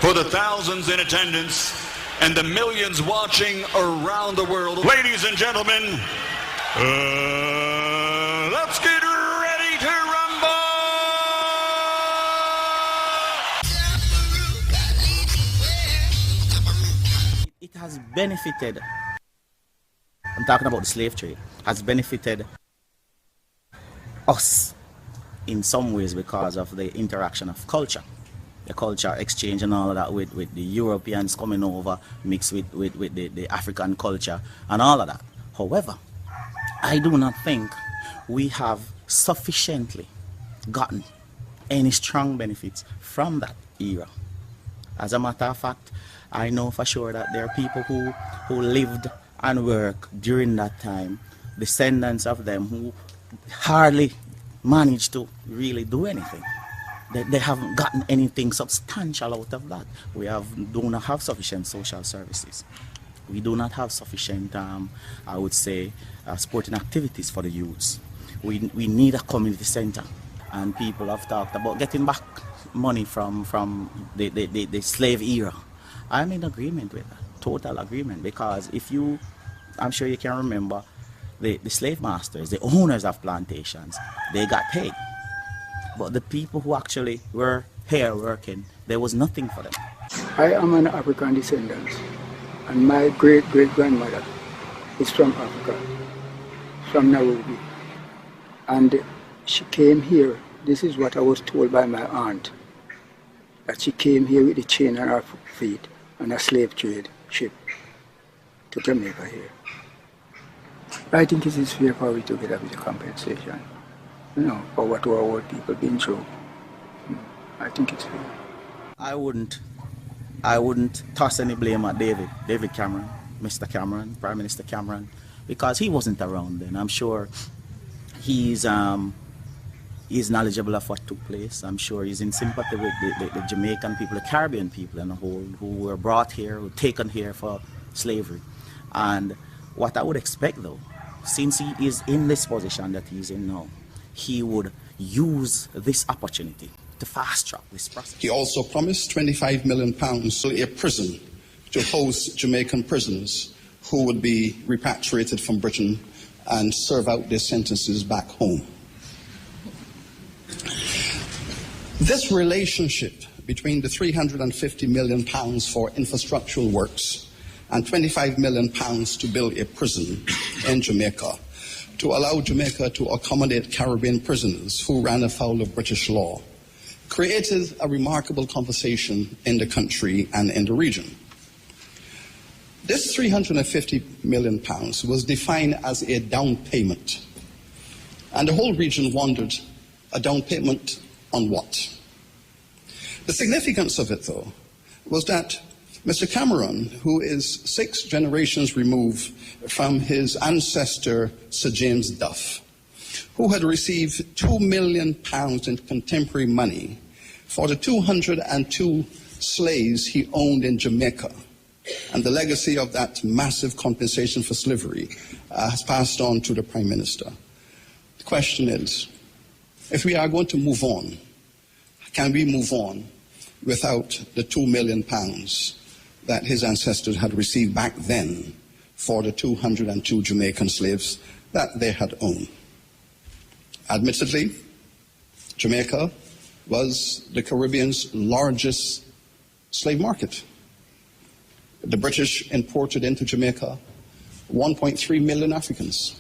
for the thousands in attendance and the millions watching around the world. Ladies and gentlemen, let's get ready to rumble! It has benefited, I'm talking about the slave trade, has benefited us in some ways because of the interaction of culture. The culture exchange and all of that with the Europeans coming over, mixed with the African culture and all of that. However, I do not think we have sufficiently gotten any strong benefits from that era. As a matter of fact, I know for sure that there are people who lived and worked during that time, descendants of them who hardly managed to really do anything. They haven't gotten anything substantial out of that. We do not have sufficient social services. We do not have sufficient, I would say, sporting activities for the youths. We need a community center, and people have talked about getting back money from the slave era. I'm in agreement with that, total agreement, because I'm sure you can remember, the slave masters, the owners of plantations, they got paid. But the people who actually were here working, there was nothing for them. I am an African descendant, and my great-great-grandmother is from Africa, from Nairobi. And she came here, this is what I was told by my aunt, that she came here with the chain on her feet on a slave trade ship to Jamaica here. I think it is fair for we to get a bit of compensation, for what our old people been through. I think it's fair. I wouldn't toss any blame at David Cameron, Mr. Cameron, Prime Minister Cameron, because he wasn't around then. I'm sure he's knowledgeable of what took place. I'm sure he's in sympathy with the Jamaican people, the Caribbean people in the whole, who were brought here, who were taken here for slavery. And what I would expect, though, since he is in this position that he's in now, he would use this opportunity to fast-track this process. He also promised £25 million to a prison to host Jamaican prisoners who would be repatriated from Britain and serve out their sentences back home. This relationship between the £350 million for infrastructural works and £25 million to build a prison in Jamaica to allow Jamaica to accommodate Caribbean prisoners who ran afoul of British law created a remarkable conversation in the country and in the region. This £350 million was defined as a down payment, and the whole region wondered, a down payment on what? The significance of it, though, was that Mr. Cameron, who is 6 generations removed from his ancestor Sir James Duff, who had received £2 million in contemporary money for the 202 slaves he owned in Jamaica, and the legacy of that massive compensation for slavery has passed on to the Prime Minister. The question is, if we are going to move on, can we move on without the £2 million that his ancestors had received back then for the 202 Jamaican slaves that they had owned? Admittedly, Jamaica was the Caribbean's largest slave market. The British imported into Jamaica 1.3 million Africans.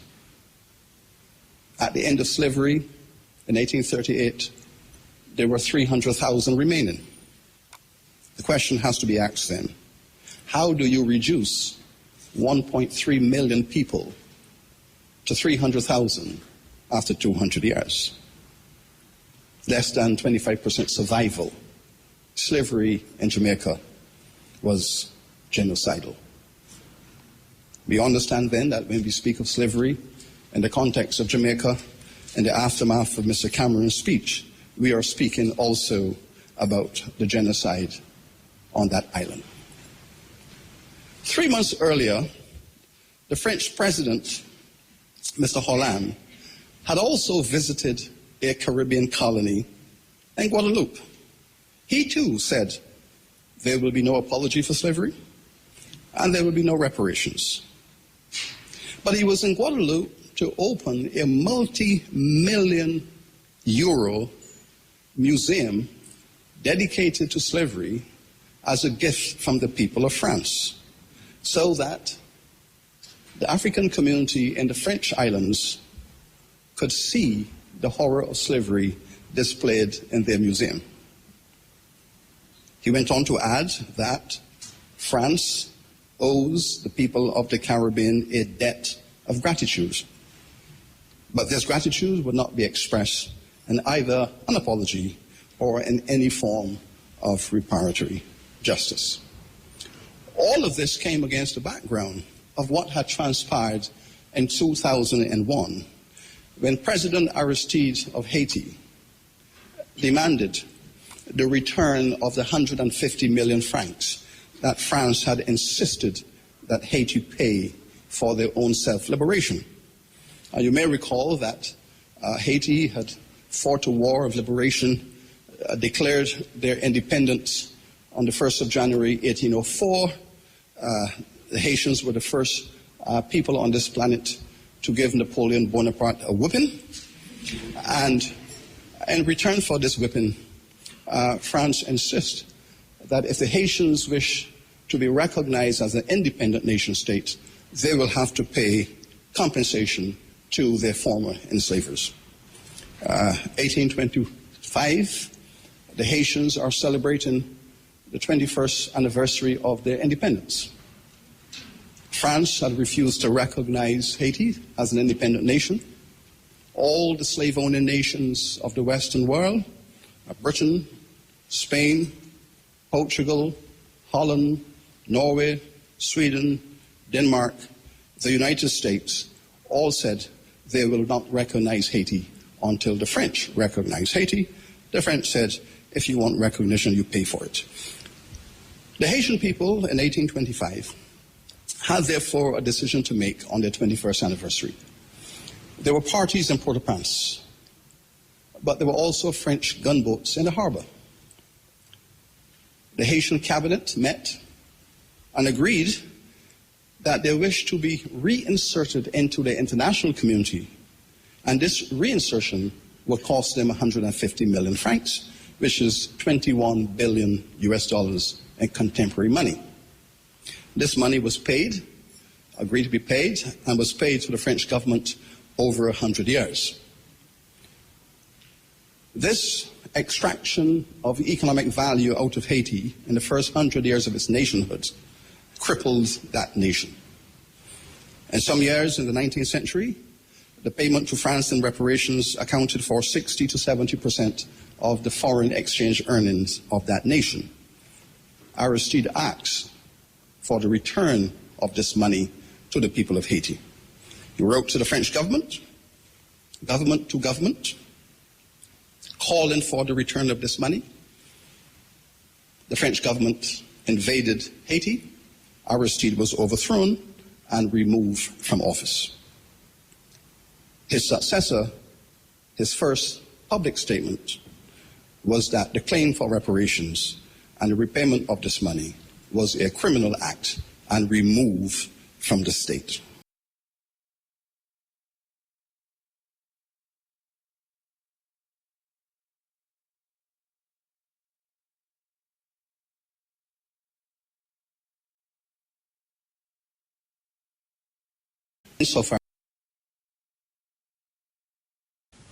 At the end of slavery in 1838, there were 300,000 remaining. The question has to be asked then, how do you reduce 1.3 million people to 300,000 after 200 years? Less than 25% survival. Slavery in Jamaica was genocidal. We understand then that when we speak of slavery in the context of Jamaica, in the aftermath of Mr. Cameron's speech, we are speaking also about the genocide on that island. 3 months earlier, the French president, Mr. Hollande, had also visited a Caribbean colony in Guadeloupe. He too said there will be no apology for slavery, and there will be no reparations. But he was in Guadeloupe to open a multi-million euro museum dedicated to slavery as a gift from the people of France, so that the African community in the French islands could see the horror of slavery displayed in their museum. He went on to add that France owes the people of the Caribbean a debt of gratitude. But this gratitude would not be expressed in either an apology or in any form of reparatory justice. All of this came against the background of what had transpired in 2001, when President Aristide of Haiti demanded the return of the 150 million francs that France had insisted that Haiti pay for their own self-liberation. You may recall that Haiti had fought a war of liberation, declared their independence on the 1st of January 1804. The Haitians were the first people on this planet to give Napoleon Bonaparte a whipping. And in return for this whipping, France insists that if the Haitians wish to be recognized as an independent nation state, they will have to pay compensation to their former enslavers. 1825, the Haitians are celebrating the 21st anniversary of their independence. France had refused to recognize Haiti as an independent nation. All the slave-owning nations of the Western world, Britain, Spain, Portugal, Holland, Norway, Sweden, Denmark, the United States, all said they will not recognize Haiti until the French recognize Haiti. The French said, if you want recognition, you pay for it. The Haitian people in 1825 had therefore a decision to make on their 21st anniversary. There were parties in Port-au-Prince, but there were also French gunboats in the harbor. The Haitian cabinet met and agreed that they wished to be reinserted into the international community, and this reinsertion would cost them 150 million francs, which is 21 billion US dollars in contemporary money. This money was paid, agreed to be paid, and was paid to the French government over 100 years. This extraction of economic value out of Haiti in the first 100 years of its nationhood crippled that nation. In some years in the 19th century, the payment to France in reparations accounted for 60 to 70% of the foreign exchange earnings of that nation. Aristide asked for the return of this money to the people of Haiti. He wrote to the French government, government to government, calling for the return of this money. The French government invaded Haiti. Aristide was overthrown and removed from office. His successor, his first public statement, was that the claim for reparations and the repayment of this money was a criminal act and removed from the state. Insofar,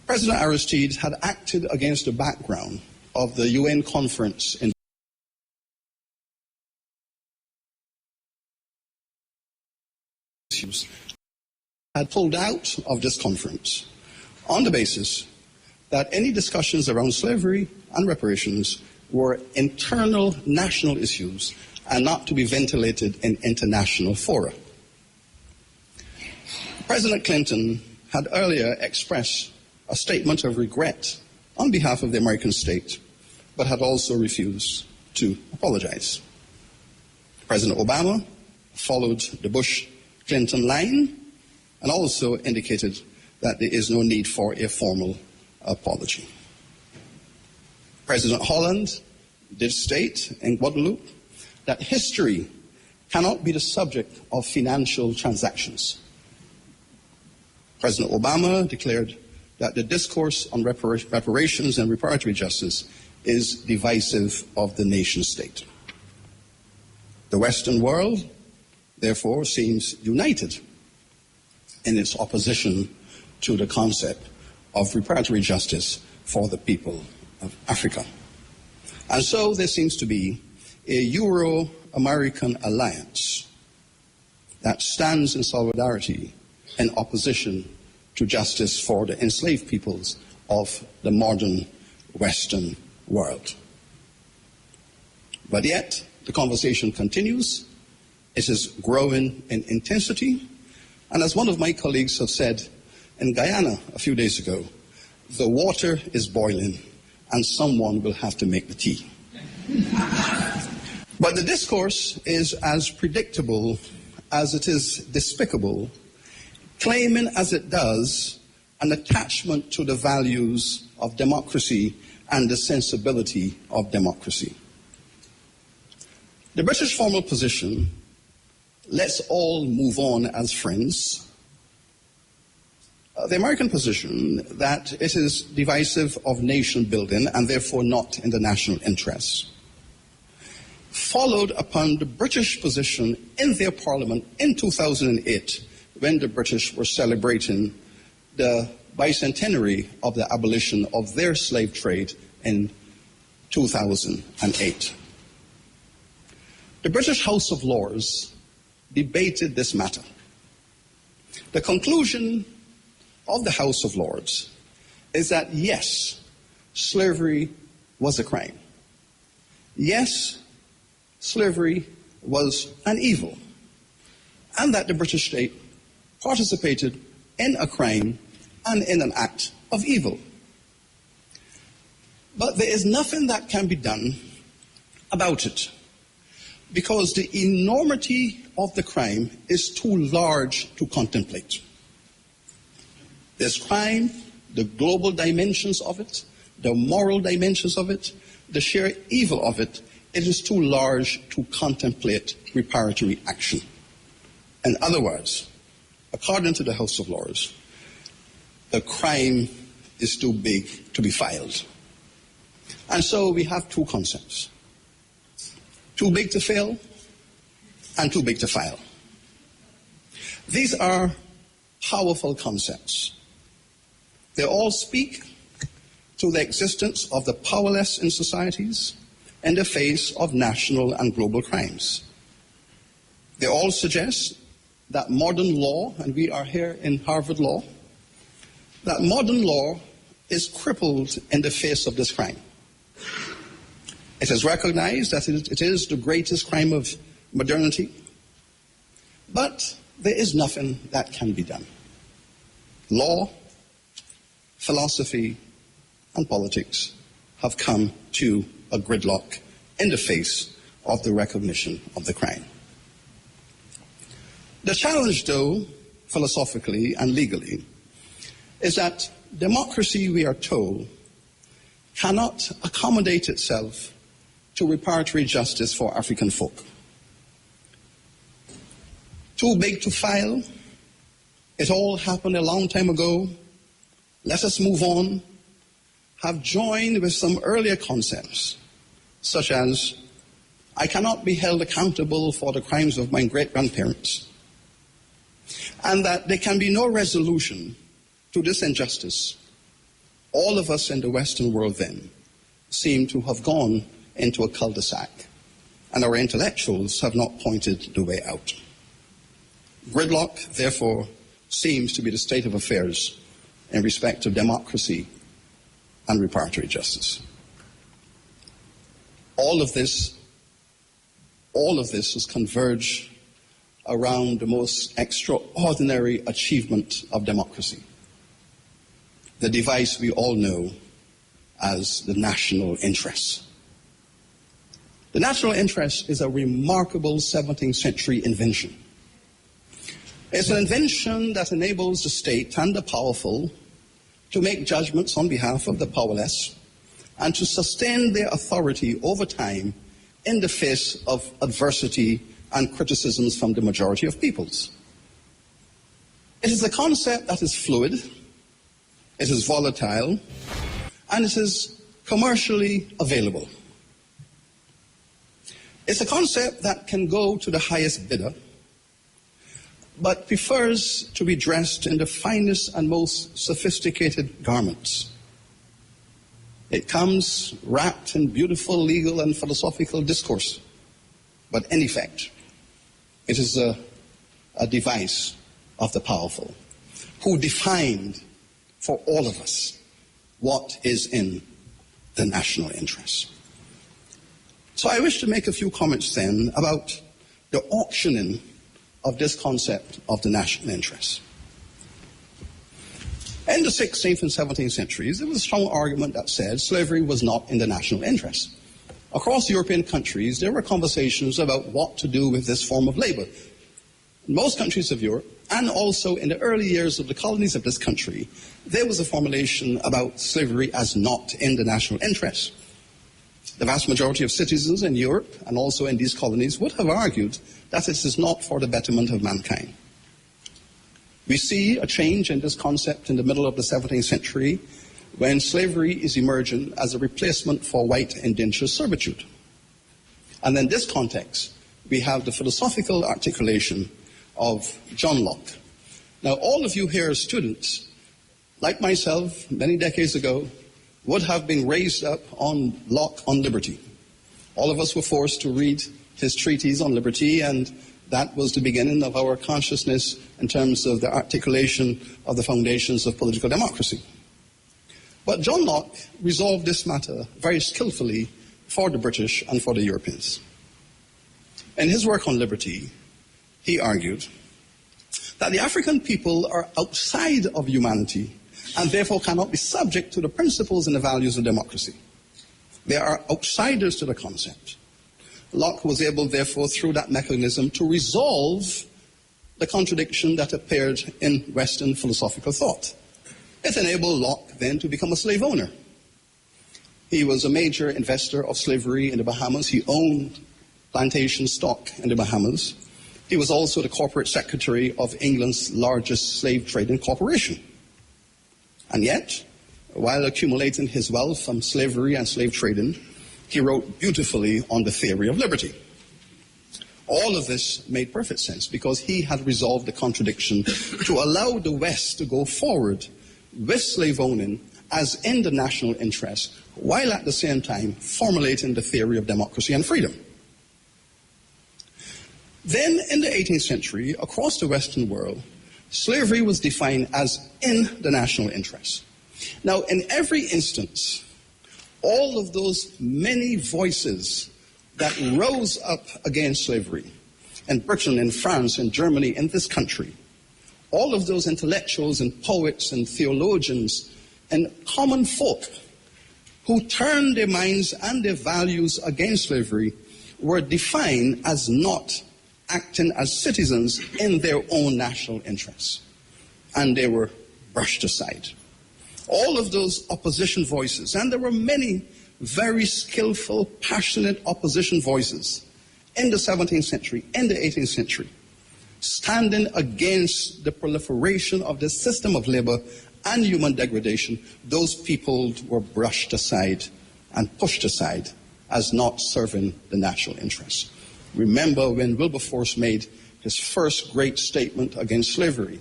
President Aristide had acted against the background of the UN conference in had pulled out of this conference on the basis that any discussions around slavery and reparations were internal national issues and not to be ventilated in international fora. President Clinton had earlier expressed a statement of regret on behalf of the American state, but had also refused to apologize. President Obama followed the Bush-Clinton line and also indicated that there is no need for a formal apology. President Holland did state in Guadeloupe that history cannot be the subject of financial transactions. President Obama declared that the discourse on reparations and reparatory justice is divisive of the nation state. The Western world, therefore, seems united in its opposition to the concept of reparatory justice for the people of Africa. And so there seems to be a Euro-American alliance that stands in solidarity in opposition to justice for the enslaved peoples of the modern Western world. But yet, the conversation continues. It is growing in intensity. And as one of my colleagues have said in Guyana a few days ago, the water is boiling and someone will have to make the tea. But the discourse is as predictable as it is despicable, claiming as it does an attachment to the values of democracy and the sensibility of democracy. The British formal position, let's all move on as friends. The American position that it is divisive of nation building and therefore not in the national interest, followed upon the British position in their parliament in 2008 when the British were celebrating the bicentenary of the abolition of their slave trade in 2008. The British House of Lords debated this matter. The conclusion of the House of Lords is that yes, slavery was a crime. Yes, slavery was an evil, and that the British state participated in a crime and in an act of evil. But there is nothing that can be done about it, because the enormity of the crime is too large to contemplate. This crime, the global dimensions of it, the moral dimensions of it, the sheer evil of it, it is too large to contemplate reparatory action. In other words, according to the House of Lords, the crime is too big to be filed. And so we have two concepts: too big to fail and too big to file. These are powerful concepts. They all speak to the existence of the powerless in societies in the face of national and global crimes. They all suggest that modern law, and we are here in Harvard Law, that modern law is crippled in the face of this crime. It is recognized that it is the greatest crime of modernity, but there is nothing that can be done. Law, philosophy, and politics have come to a gridlock in the face of the recognition of the crime. The challenge, though, philosophically and legally, is that democracy, we are told, cannot accommodate itself to reparatory justice for African folk. Too big to file. It all happened a long time ago. Let us move on. Have joined with some earlier concepts, such as, I cannot be held accountable for the crimes of my great-grandparents, and that there can be no resolution to this injustice. All of us in the Western world then seem to have gone into a cul-de-sac, and our intellectuals have not pointed the way out. Gridlock, therefore, seems to be the state of affairs in respect of democracy and reparatory justice. All of this has converged around the most extraordinary achievement of democracy, the device we all know as the national interest. The national interest is a remarkable 17th century invention. It's an invention that enables the state and the powerful to make judgments on behalf of the powerless and to sustain their authority over time in the face of adversity and criticisms from the majority of peoples. It is a concept that is fluid, it is volatile, and it is commercially available. It's a concept that can go to the highest bidder, but prefers to be dressed in the finest and most sophisticated garments. It comes wrapped in beautiful legal and philosophical discourse, but in effect, it is a device of the powerful, who defined for all of us what is in the national interest. So I wish to make a few comments then about the auctioning of this concept of the national interest. In the 16th and 17th centuries, there was a strong argument that said slavery was not in the national interest. Across European countries, there were conversations about what to do with this form of labor. In most countries of Europe, and also in the early years of the colonies of this country, there was a formulation about slavery as not in the national interest. The vast majority of citizens in Europe and also in these colonies would have argued that it is not for the betterment of mankind. We see a change in this concept in the middle of the 17th century when slavery is emerging as a replacement for white indentured servitude. And in this context, we have the philosophical articulation of John Locke. Now, all of you here as students, like myself, many decades ago, would have been raised up on Locke on liberty. All of us were forced to read his treatise on liberty, and that was the beginning of our consciousness in terms of the articulation of the foundations of political democracy. But John Locke resolved this matter very skillfully for the British and for the Europeans. In his work on liberty, he argued that the African people are outside of humanity and therefore cannot be subject to the principles and the values of democracy. They are outsiders to the concept. Locke was able, therefore, through that mechanism to resolve the contradiction that appeared in Western philosophical thought. It enabled Locke then to become a slave owner. He was a major investor of slavery in the Bahamas. He owned plantation stock in the Bahamas. He was also the corporate secretary of England's largest slave trading corporation. And yet, while accumulating his wealth from slavery and slave trading, he wrote beautifully on the theory of liberty. All of this made perfect sense because he had resolved the contradiction to allow the West to go forward with slave owning as in the national interest, while at the same time formulating the theory of democracy and freedom. Then in the 18th century, across the Western world, slavery was defined as in the national interest. Now, in every instance, all of those many voices that rose up against slavery in Britain, in France, in Germany, in this country, all of those intellectuals and poets and theologians and common folk who turned their minds and their values against slavery were defined as not acting as citizens in their own national interests. And they were brushed aside. All of those opposition voices, and there were many very skillful, passionate opposition voices in the 17th century, in the 18th century, standing against the proliferation of this system of labor and human degradation, those people were brushed aside and pushed aside as not serving the national interest. Remember when Wilberforce made his first great statement against slavery,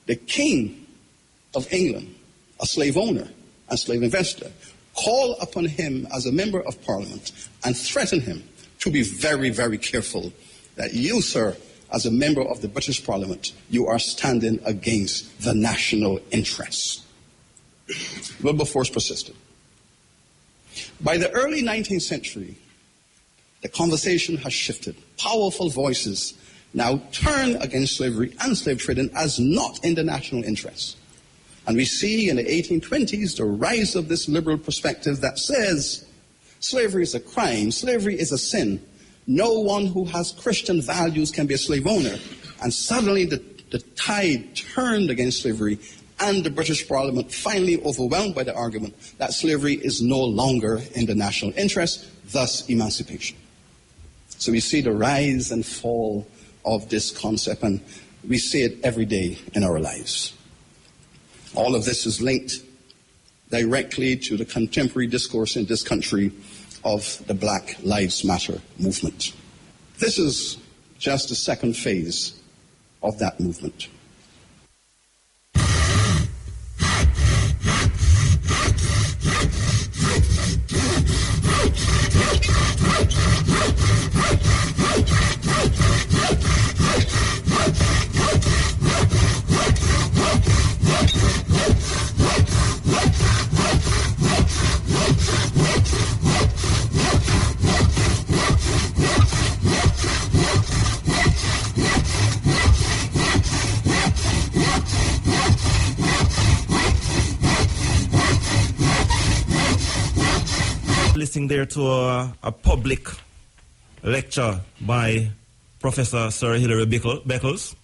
the King of England, a slave owner and slave investor, called upon him as a member of Parliament and threatened him to be very, very careful that you, sir, as a member of the British Parliament, you are standing against the national interest. Wilberforce persisted. By the early 19th century, the conversation has shifted. Powerful voices now turn against slavery and slave trading as not in the national interest. And we see in the 1820s the rise of this liberal perspective that says slavery is a crime, slavery is a sin. No one who has Christian values can be a slave owner. And suddenly the tide turned against slavery, and the British Parliament finally overwhelmed by the argument that slavery is no longer in the national interest, thus emancipation. So we see the rise and fall of this concept, and we see it every day in our lives. All of this is linked directly to the contemporary discourse in this country of the Black Lives Matter movement. This is just the second phase of that movement. Listening there to a public lecture by Professor Sir Hilary Beckles,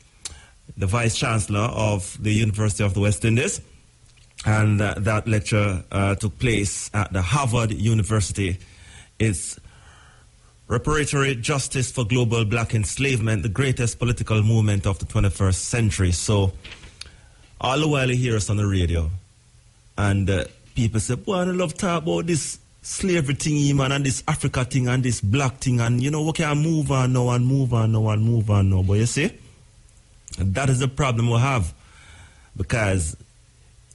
the Vice Chancellor of the University of the West Indies. And that lecture took place at the Harvard University. It's Reparatory Justice for Global Black Enslavement, the greatest political movement of the 21st century. So all the while you hear us on the radio, and people say, boy, I love to talk about this slavery thing, man, and this Africa thing, and this black thing, and you know, we can move on now and move on now and move on now. But you see, that is the problem we have. Because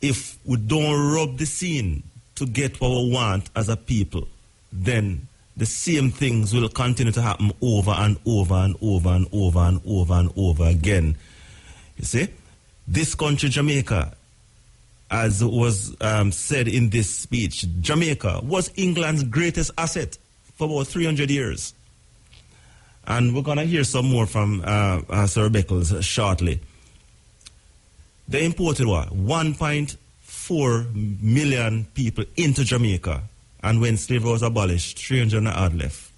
if we don't rub the scene to get what we want as a people, then the same things will continue to happen over and over and over and over and over and over again. You see, this country, Jamaica, as was said in this speech, Jamaica was England's greatest asset for about 300 years. And we're going to hear some more from Sir Beckles shortly. They imported what? 1.4 million people into Jamaica. And when slavery was abolished, 300 and odd left.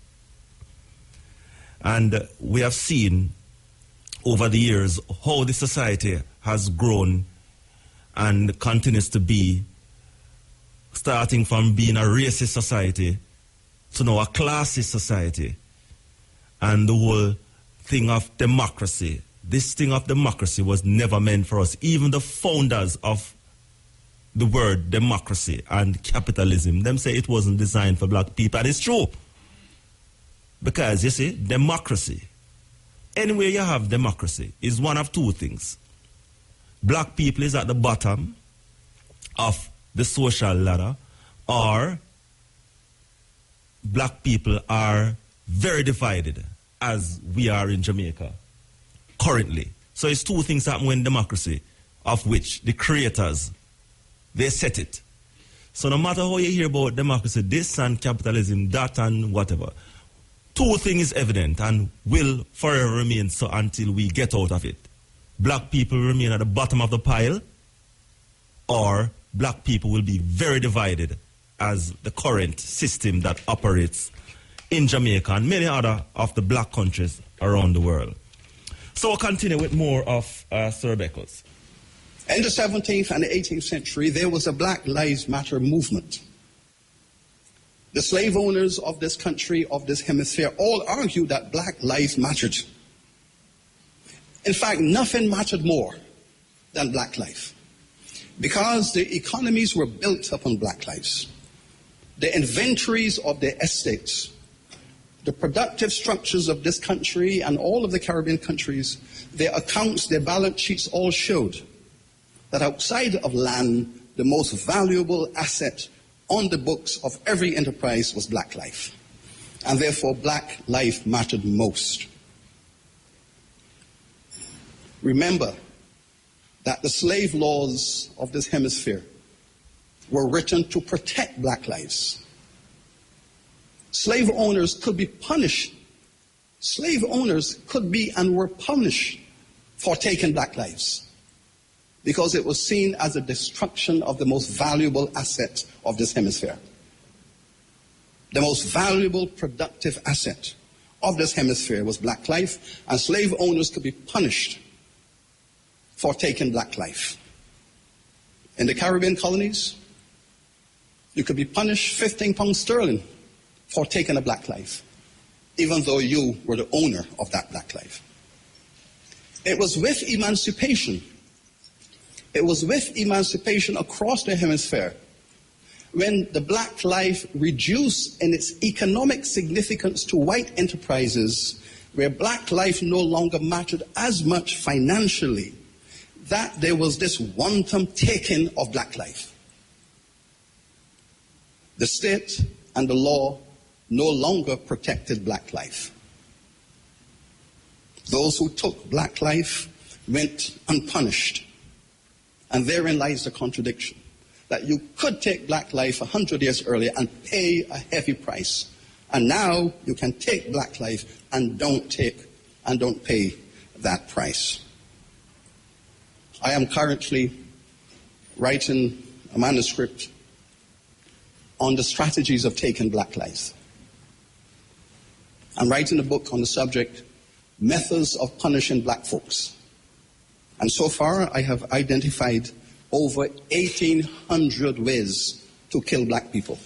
And we have seen over the years how the society has grown and continues to be, starting from being a racist society to now a classist society. And the whole thing of democracy. This thing of democracy was never meant for us. Even the founders of the word democracy and capitalism, them say it wasn't designed for black people. And it's true. Because, you see, democracy, anywhere you have democracy, is one of two things. Black people is at the bottom of the social ladder, or black people are very divided, as we are in Jamaica currently. So it's two things happen when democracy, of which the creators, they set it. So no matter how you hear about democracy, this and capitalism, that and whatever, two things is evident and will forever remain so until we get out of it. Black people remain at the bottom of the pile, or black people will be very divided as the current system that operates in Jamaica and many other of the black countries around the world. So we'll continue with more of Sir Beckles. In the 17th and the 18th century, there was a Black Lives Matter movement. The slave owners of this country, of this hemisphere, all argued that black lives mattered. In fact, nothing mattered more than black life, because the economies were built upon black lives. The inventories of their estates, the productive structures of this country and all of the Caribbean countries, their accounts, their balance sheets all showed that outside of land, the most valuable asset on the books of every enterprise was black life. And therefore, black life mattered most. Remember that the slave laws of this hemisphere were written to protect black lives. Slave owners could be punished. Slave owners could be and were punished for taking black lives, because it was seen as a destruction of the most valuable asset of this hemisphere. The most valuable productive asset of this hemisphere was black life, and slave owners could be punished for taking black life. In the Caribbean colonies, you could be punished £15 sterling for taking a black life. even though you were the owner of that black life. It was with emancipation. It was with emancipation across the hemisphere when the black life reduced in its economic significance to white enterprises, where black life no longer mattered as much financially, that there was this wanton taking of black life. The state and the law no longer protected black life. Those who took black life went unpunished. And therein lies the contradiction, that you could take black life 100 years earlier and pay a heavy price. And now you can take black life and don't pay that price. I am currently writing a manuscript on the strategies of taking black lives. I'm writing a book on the subject, Methods of Punishing Black Folks. And so far, I have identified over 1,800 ways to kill black people.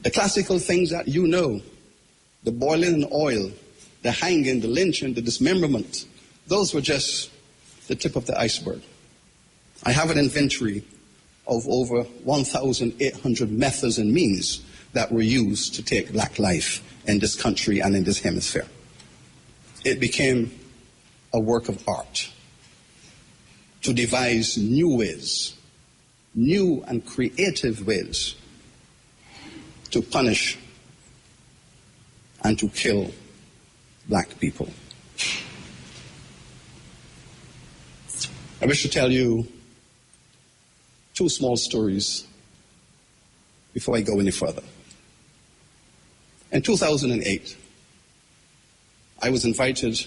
The classical things that you know, the boiling in oil, the hanging, the lynching, the dismemberment, those were just the tip of the iceberg. I have an inventory of over 1,800 methods and means that were used to take black life in this country and in this hemisphere. It became a work of art to devise new ways, new and creative ways to punish and to kill black people. I wish to tell you two small stories before I go any further. In 2008, I was invited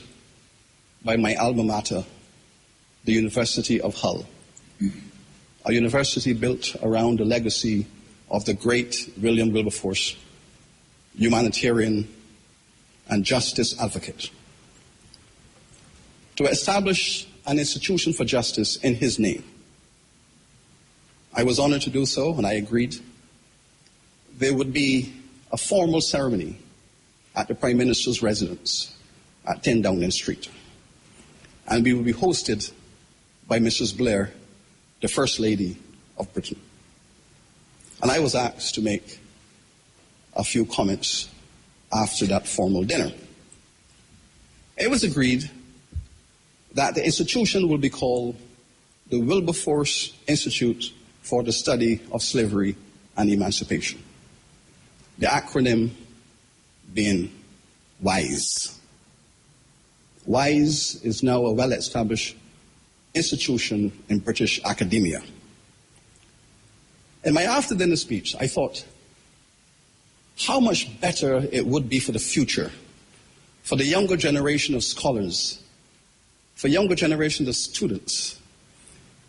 by my alma mater, the University of Hull, a university built around the legacy of the great William Wilberforce, humanitarian and justice advocate, to establish an institution for justice in his name. I was honored to do so, and I agreed. There would be a formal ceremony at the Prime Minister's residence at 10 Downing Street. And we will be hosted by Mrs. Blair, the First Lady of Britain. And I was asked to make a few comments after that formal dinner. It was agreed that the institution will be called the Wilberforce Institute for the Study of Slavery and Emancipation. The acronym being WISE. WISE is now a well-established institution in British academia. In my after-dinner speech, I thought how much better it would be for the future, for the younger generation of scholars, for younger generation of students,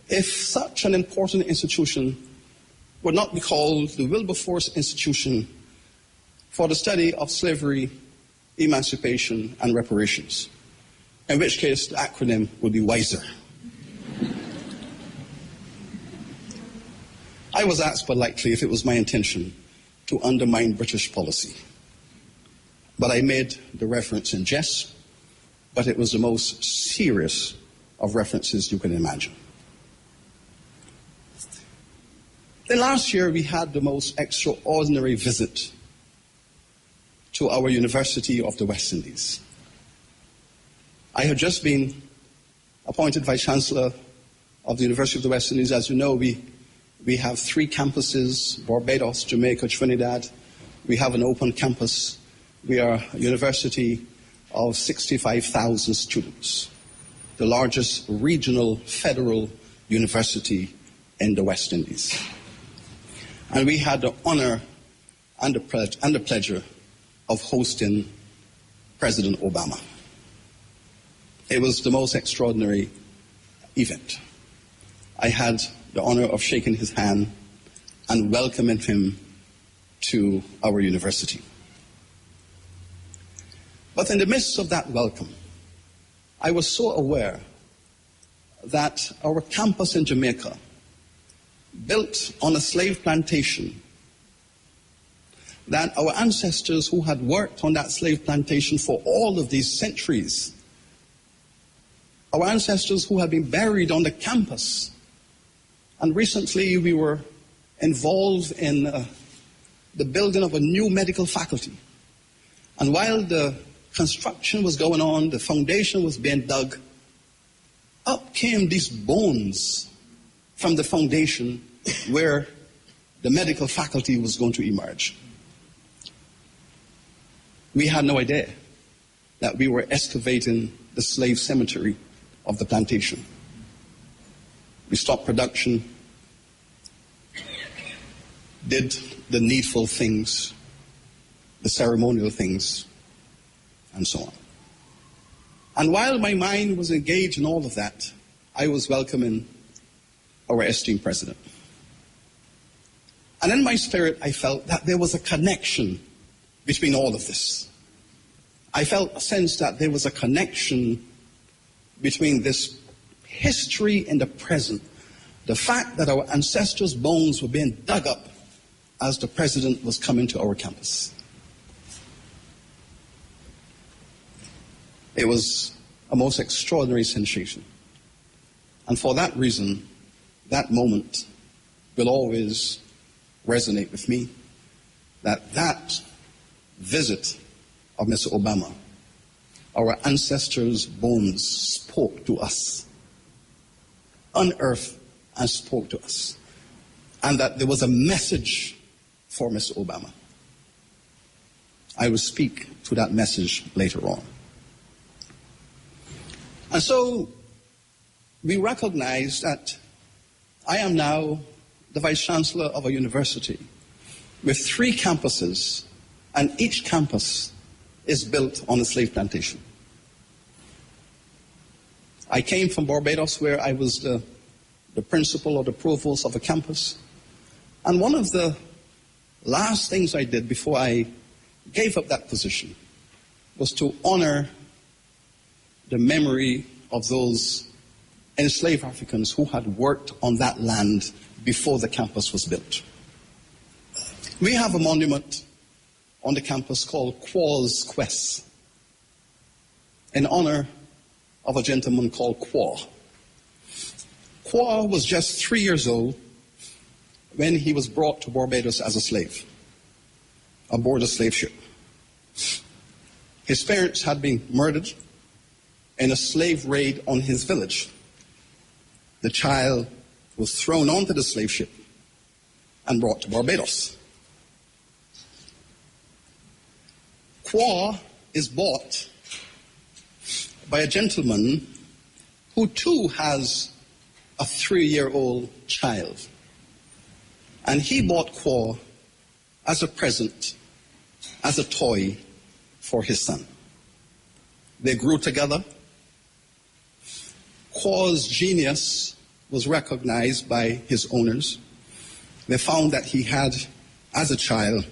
if such an important institution would not be called the Wilberforce Institution for the Study of Slavery, Emancipation, and Reparations, in which case the acronym would be WISER. I was asked politely if it was my intention to undermine British policy, but I made the reference in jest, but it was the most serious of references you can imagine. Then last year we had the most extraordinary visit to our University of the West Indies. I had just been appointed Vice-Chancellor of the University of the West Indies. As you know, we have 3 campuses, Barbados, Jamaica, Trinidad. We have an open campus. We are a university of 65,000 students, the largest regional federal university in the West Indies. And we had the honor and the pleasure of hosting President Obama. It was the most extraordinary event. I had the honor of shaking his hand and welcoming him to our university. But in the midst of that welcome, I was so aware that our campus in Jamaica, built on a slave plantation, that our ancestors who had worked on that slave plantation for all of these centuries, our ancestors who had been buried on the campus, and recently we were involved in the building of a new medical faculty. And while the construction was going on, the foundation was being dug, up came these bones from the foundation where the medical faculty was going to emerge. We had no idea that we were excavating the slave cemetery of the plantation. We stopped production, did the needful things, the ceremonial things, and so on. And while my mind was engaged in all of that, I was welcoming our esteemed president. And in my spirit, I felt that there was a connection between all of this. I felt a sense that there was a connection between this history in the present, the fact that our ancestors' bones were being dug up as the president was coming to our campus. It was a most extraordinary sensation. And for that reason, that moment will always resonate with me, that visit of Mr. Obama, our ancestors' bones spoke to us, unearthed and spoke to us, and that there was a message for Mr. Obama. I will speak to that message later on. And so we recognize that I am now the Vice Chancellor of a university with 3 campuses, and each campus is built on a slave plantation. I came from Barbados, where I was the principal or the provost of a campus. And one of the last things I did before I gave up that position was to honor the memory of those enslaved Africans who had worked on that land before the campus was built. We have a monument on the campus called Quao's Quest, in honor of a gentleman called Quao. Quao was just 3 years old when he was brought to Barbados as a slave, aboard a slave ship. His parents had been murdered in a slave raid on his village. The child was thrown onto the slave ship and brought to Barbados. Quao is bought by a gentleman who too has a 3-year-old child. And he bought Quao as a present, as a toy for his son. They grew together. Quao's genius was recognized by his owners. They found that he had, as a child,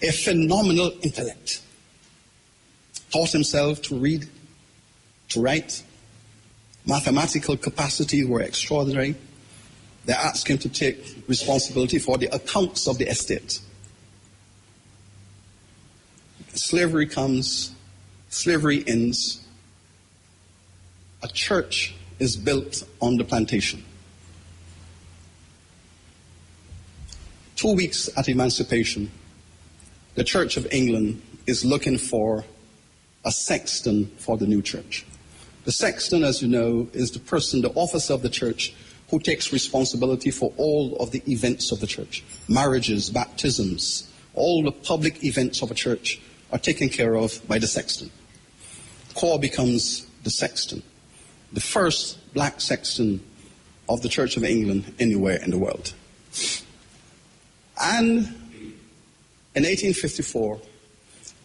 a phenomenal intellect. Taught himself to read, to write. Mathematical capacities were extraordinary. They asked him to take responsibility for the accounts of the estate. Slavery comes, slavery ends. A church is built on the plantation. 2 weeks at emancipation, the Church of England is looking for a sexton for the new church. The sexton, as you know, is the person, the officer of the church, who takes responsibility for all of the events of the church. Marriages, baptisms, all the public events of a church are taken care of by the sexton. Quao becomes the sexton, the first black sexton of the Church of England anywhere in the world. And in 1854,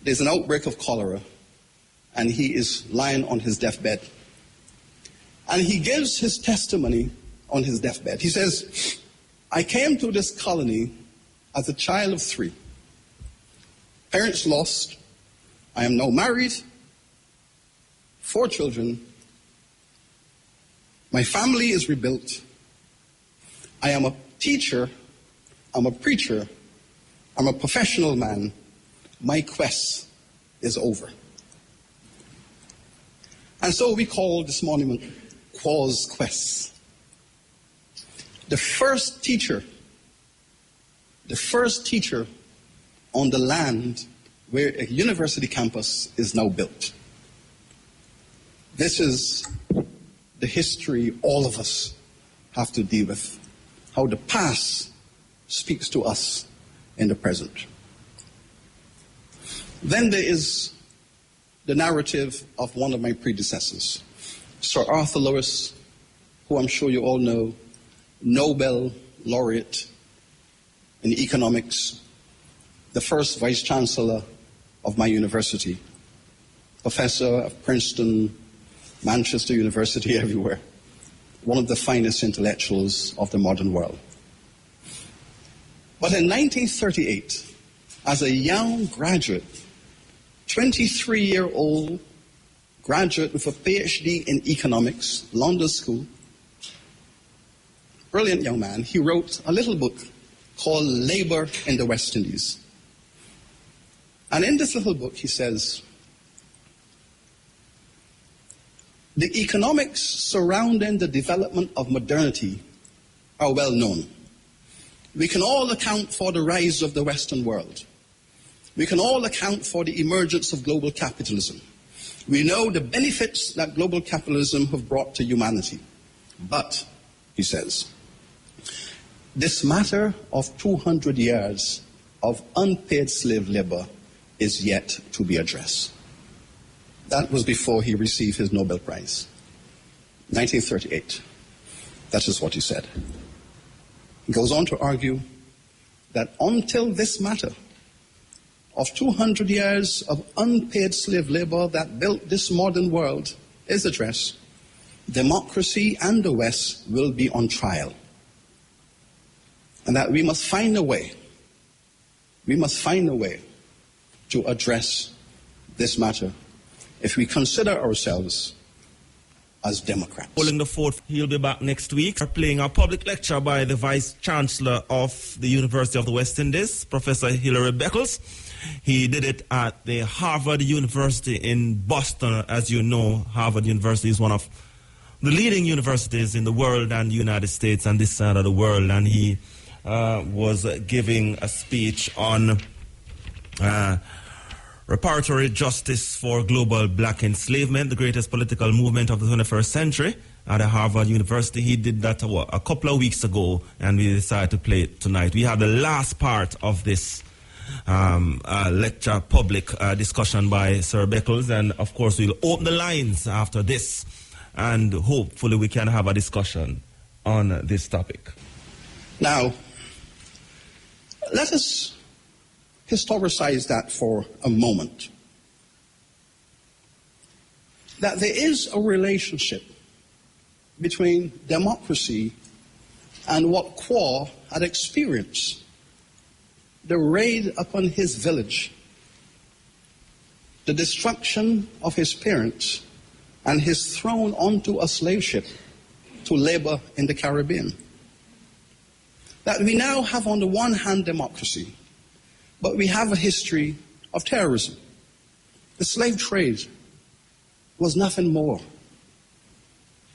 there's an outbreak of cholera, and he is lying on his deathbed. And he gives his testimony on his deathbed. He says, I came to this colony as a child of 3. Parents lost. I am now married, 4 children. My family is rebuilt. I am a teacher, I'm a preacher, I'm a professional man. My quest is over. And so we call this monument Quao's Quest. The first teacher on the land where a university campus is now built. This is the history all of us have to deal with, how the past speaks to us in the present. Then there is the narrative of one of my predecessors, Sir Arthur Lewis, who I'm sure you all know, Nobel laureate in economics, the first vice chancellor of my university, professor of Princeton, Manchester University, everywhere, one of the finest intellectuals of the modern world. But in 1938, as a young graduate, 23-year-old graduate with a PhD in economics, London School, brilliant young man, he wrote a little book called Labor in the West Indies. And in this little book, he says, the economics surrounding the development of modernity are well known. We can all account for the rise of the Western world. We can all account for the emergence of global capitalism. We know the benefits that global capitalism have brought to humanity. But, he says, this matter of 200 years of unpaid slave labor is yet to be addressed. That was before he received his Nobel Prize, 1938. That is what he said. He goes on to argue that until this matter of 200 years of unpaid slave labor that built this modern world is addressed, democracy and the West will be on trial. And that we must find a way to address this matter if we consider ourselves as Democrats. Following the fourth, he'll be back next week. We're playing a public lecture by the Vice Chancellor of the University of the West Indies, Professor Hilary Beckles. He did it at the Harvard University in Boston. As you know, Harvard University is one of the leading universities in the world and the United States and this side of the world. And he was giving a speech on reparatory justice for global black enslavement, the greatest political movement of the 21st century at Harvard University. He did that a couple of weeks ago, and we decided to play it tonight. We have the last part of this lecture, public discussion by Sir Beckles, and of course we'll open the lines after this, and hopefully we can have a discussion on this topic. Now, let us historicize that for a moment. That there is a relationship between democracy and what Quao had experienced, the raid upon his village, the destruction of his parents, and his thrown onto a slave ship to labor in the Caribbean. That we now have on the one hand democracy, but we have a history of terrorism. The slave trade was nothing more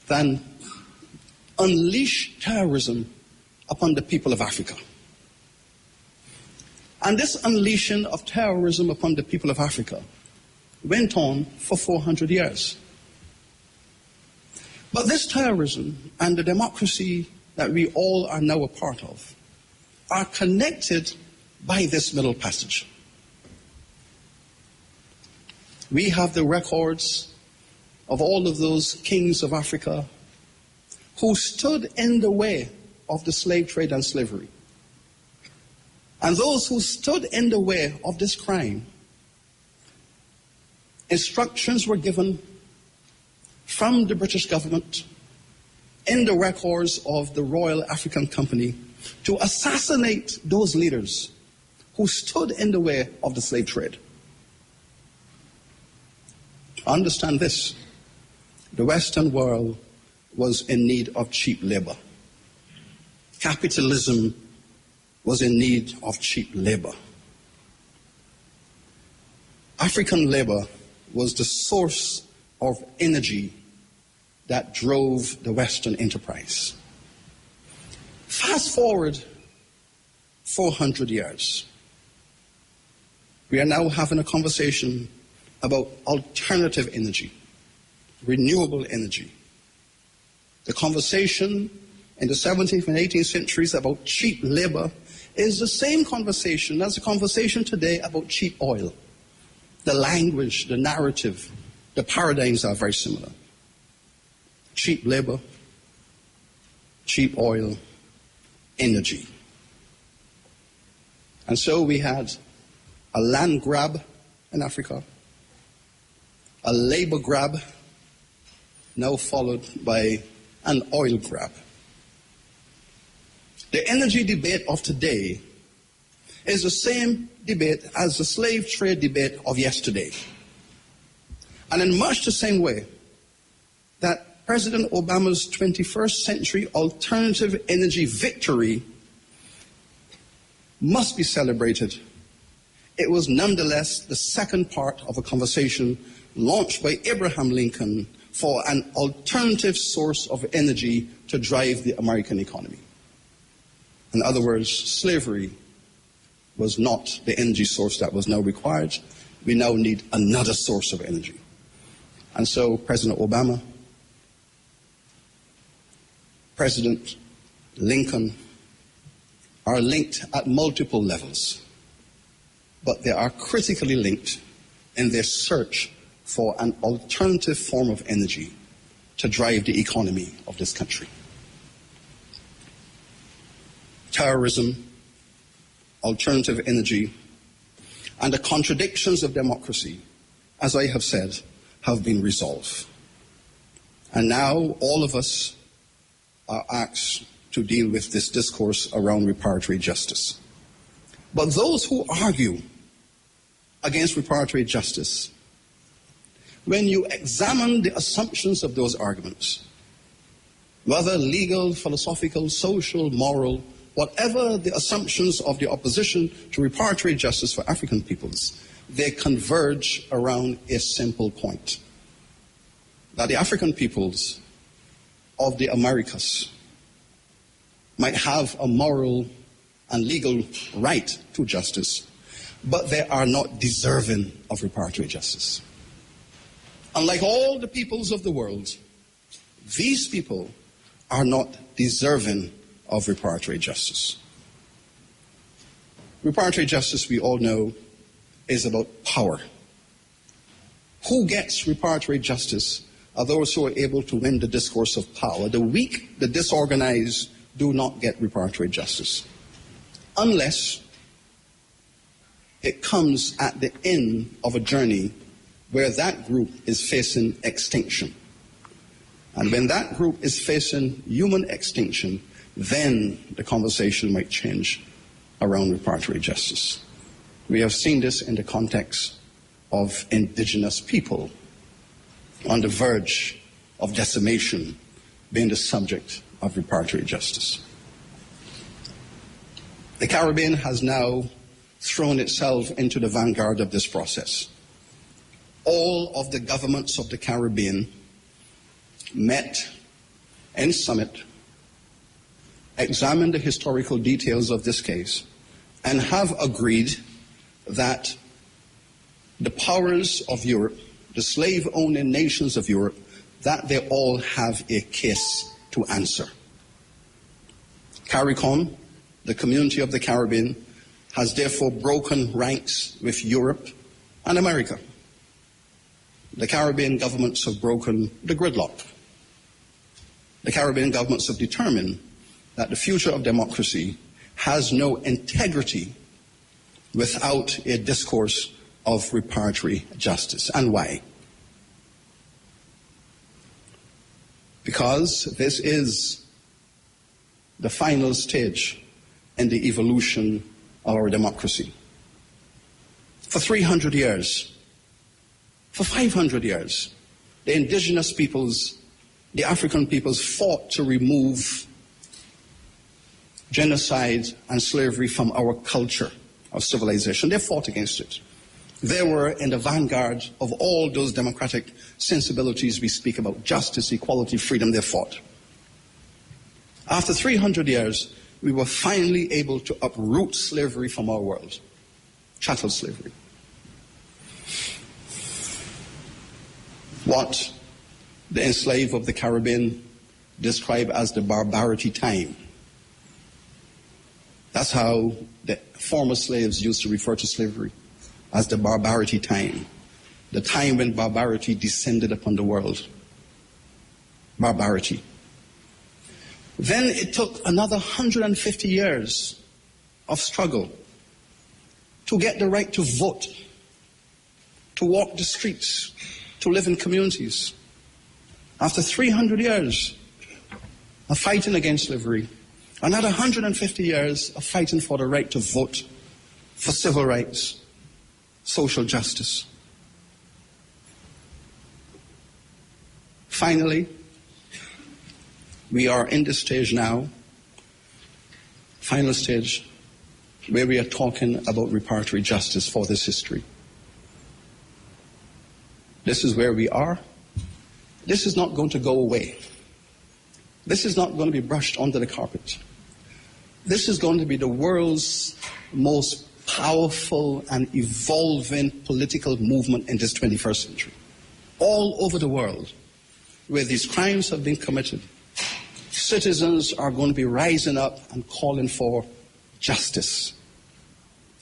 than unleash terrorism upon the people of Africa. And this unleashing of terrorism upon the people of Africa went on for 400 years. But this terrorism and the democracy that we all are now a part of are connected by this middle passage. We have the records of all of those kings of Africa who stood in the way of the slave trade and slavery. And those who stood in the way of this crime, instructions were given from the British government in the records of the Royal African Company to assassinate those leaders who stood in the way of the slave trade. Understand this, the Western world was in need of cheap labor. Capitalism was in need of cheap labor. African labor was the source of energy that drove the Western enterprise. Fast forward 400 years. We are now having a conversation about alternative energy, renewable energy. The conversation in the 17th and 18th centuries about cheap labor is the same conversation as the conversation today about cheap oil. The language, the narrative, the paradigms are very similar. Cheap labor, cheap oil, energy. And so we had a land grab in Africa, a labor grab, now followed by an oil grab. The energy debate of today is the same debate as the slave trade debate of yesterday. And in much the same way that President Obama's 21st century alternative energy victory must be celebrated, it was nonetheless the second part of a conversation launched by Abraham Lincoln for an alternative source of energy to drive the American economy. In other words, slavery was not the energy source that was now required. We now need another source of energy. And so President Obama, President Lincoln are linked at multiple levels, but they are critically linked in their search for an alternative form of energy to drive the economy of this country. Terrorism, alternative energy, and the contradictions of democracy, as I have said, have been resolved. And now all of us are asked to deal with this discourse around reparatory justice. But those who argue against reparatory justice, when you examine the assumptions of those arguments, whether legal, philosophical, social, moral, whatever the assumptions of the opposition to reparatory justice for African peoples, they converge around a simple point: that the African peoples of the Americas might have a moral and legal right to justice, but they are not deserving of reparatory justice. Unlike all the peoples of the world, these people are not deserving of reparatory justice. Reparatory justice, we all know, is about power. Who gets reparatory justice are those who are able to win the discourse of power. The weak, the disorganized, do not get reparatory justice, unless it comes at the end of a journey where that group is facing extinction. And when that group is facing human extinction, then the conversation might change around reparatory justice. We have seen this in the context of indigenous people on the verge of decimation being the subject of reparatory justice. The Caribbean has now thrown itself into the vanguard of this process. All of the governments of the Caribbean met in summit, examined the historical details of this case, and have agreed that the powers of Europe, the slave-owning nations of Europe, that they all have a case to answer. CARICOM, the Community of the Caribbean, has therefore broken ranks with Europe and America. The Caribbean governments have broken the gridlock. The Caribbean governments have determined that the future of democracy has no integrity without a discourse of reparatory justice. And why? Because this is the final stage in the evolution of our democracy. For 300 years, for 500 years, the indigenous peoples, the African peoples, fought to remove genocide and slavery from our culture of civilization. They fought against it. They were in the vanguard of all those democratic sensibilities we speak about: justice, equality, freedom. They fought. After 300 years, we were finally able to uproot slavery from our world, chattel slavery. What the enslaved of the Caribbean describe as the barbarity time. That's how the former slaves used to refer to slavery, as the barbarity time, the time when barbarity descended upon the world. Barbarity. Then it took another 150 years of struggle to get the right to vote, to walk the streets, to live in communities. After 300 years of fighting against slavery, another 150 years of fighting for the right to vote, for civil rights, social justice. Finally, we are in this stage now, final stage, where we are talking about reparatory justice for this history. This is where we are. This is not going to go away. This is not going to be brushed under the carpet. This is going to be the world's most powerful and evolving political movement in this 21st century. All over the world, where these crimes have been committed, citizens are going to be rising up and calling for justice.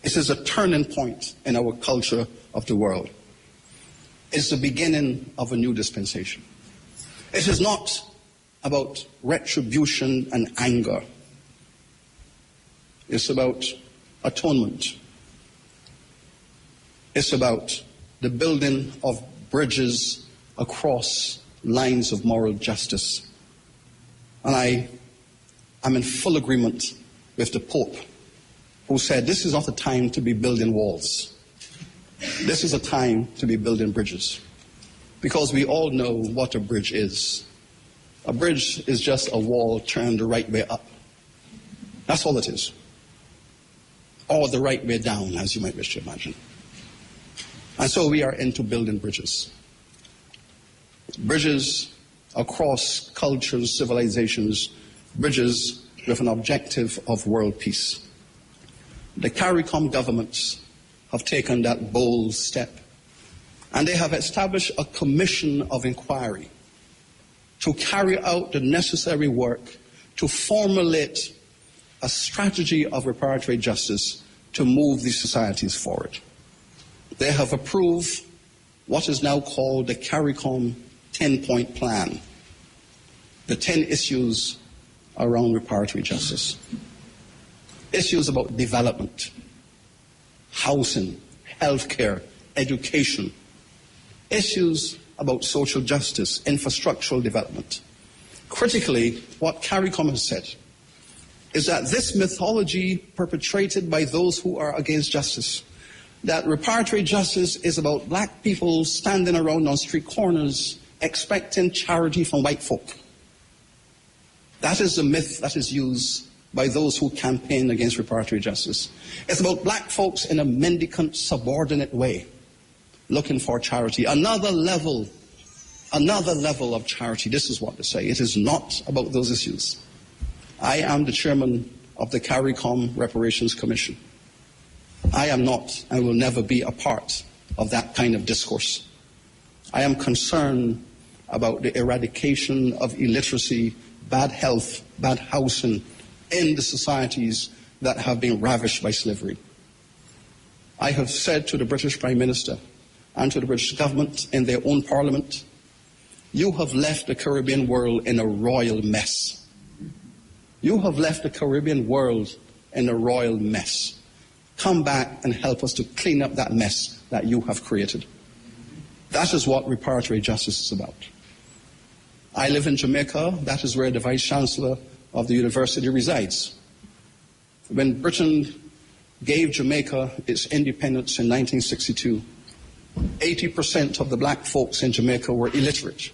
This is a turning point in our culture of the world. It's the beginning of a new dispensation. It is not about retribution and anger. It's about atonement. It's about the building of bridges across lines of moral justice. And I am in full agreement with the Pope, who said this is not a time to be building walls. This is a time to be building bridges. Because we all know what a bridge is. A bridge is just a wall turned the right way up. That's all it is. Or the right way down, as you might wish to imagine. And so we are into building bridges. Bridges across cultures, civilizations, bridges with an objective of world peace. The CARICOM governments have taken that bold step, and they have established a commission of inquiry to carry out the necessary work to formulate a strategy of reparatory justice to move these societies forward. They have approved what is now called the CARICOM 10-point plan, the 10 issues around reparatory justice. Issues about development, housing, healthcare, education. Issues about social justice, infrastructural development. Critically, what CARICOM has said is that this mythology perpetrated by those who are against justice, that reparatory justice is about black people standing around on street corners expecting charity from white folk. That is the myth that is used by those who campaign against reparatory justice. It's about black folks in a mendicant, subordinate way, looking for charity. Another level of charity. This is what they say. It is not about those issues. I am the chairman of the CARICOM Reparations Commission. I am not and will never be a part of that kind of discourse. I am concerned about the eradication of illiteracy, bad health, bad housing in the societies that have been ravished by slavery. I have said to the British Prime Minister and to the British government in their own parliament, you have left the Caribbean world in a royal mess. You have left the Caribbean world in a royal mess. Come back and help us to clean up that mess that you have created. That is what reparatory justice is about. I live in Jamaica. That is where the Vice Chancellor of the university resides. When Britain gave Jamaica its independence in 1962, 80% of the black folks in Jamaica were illiterate.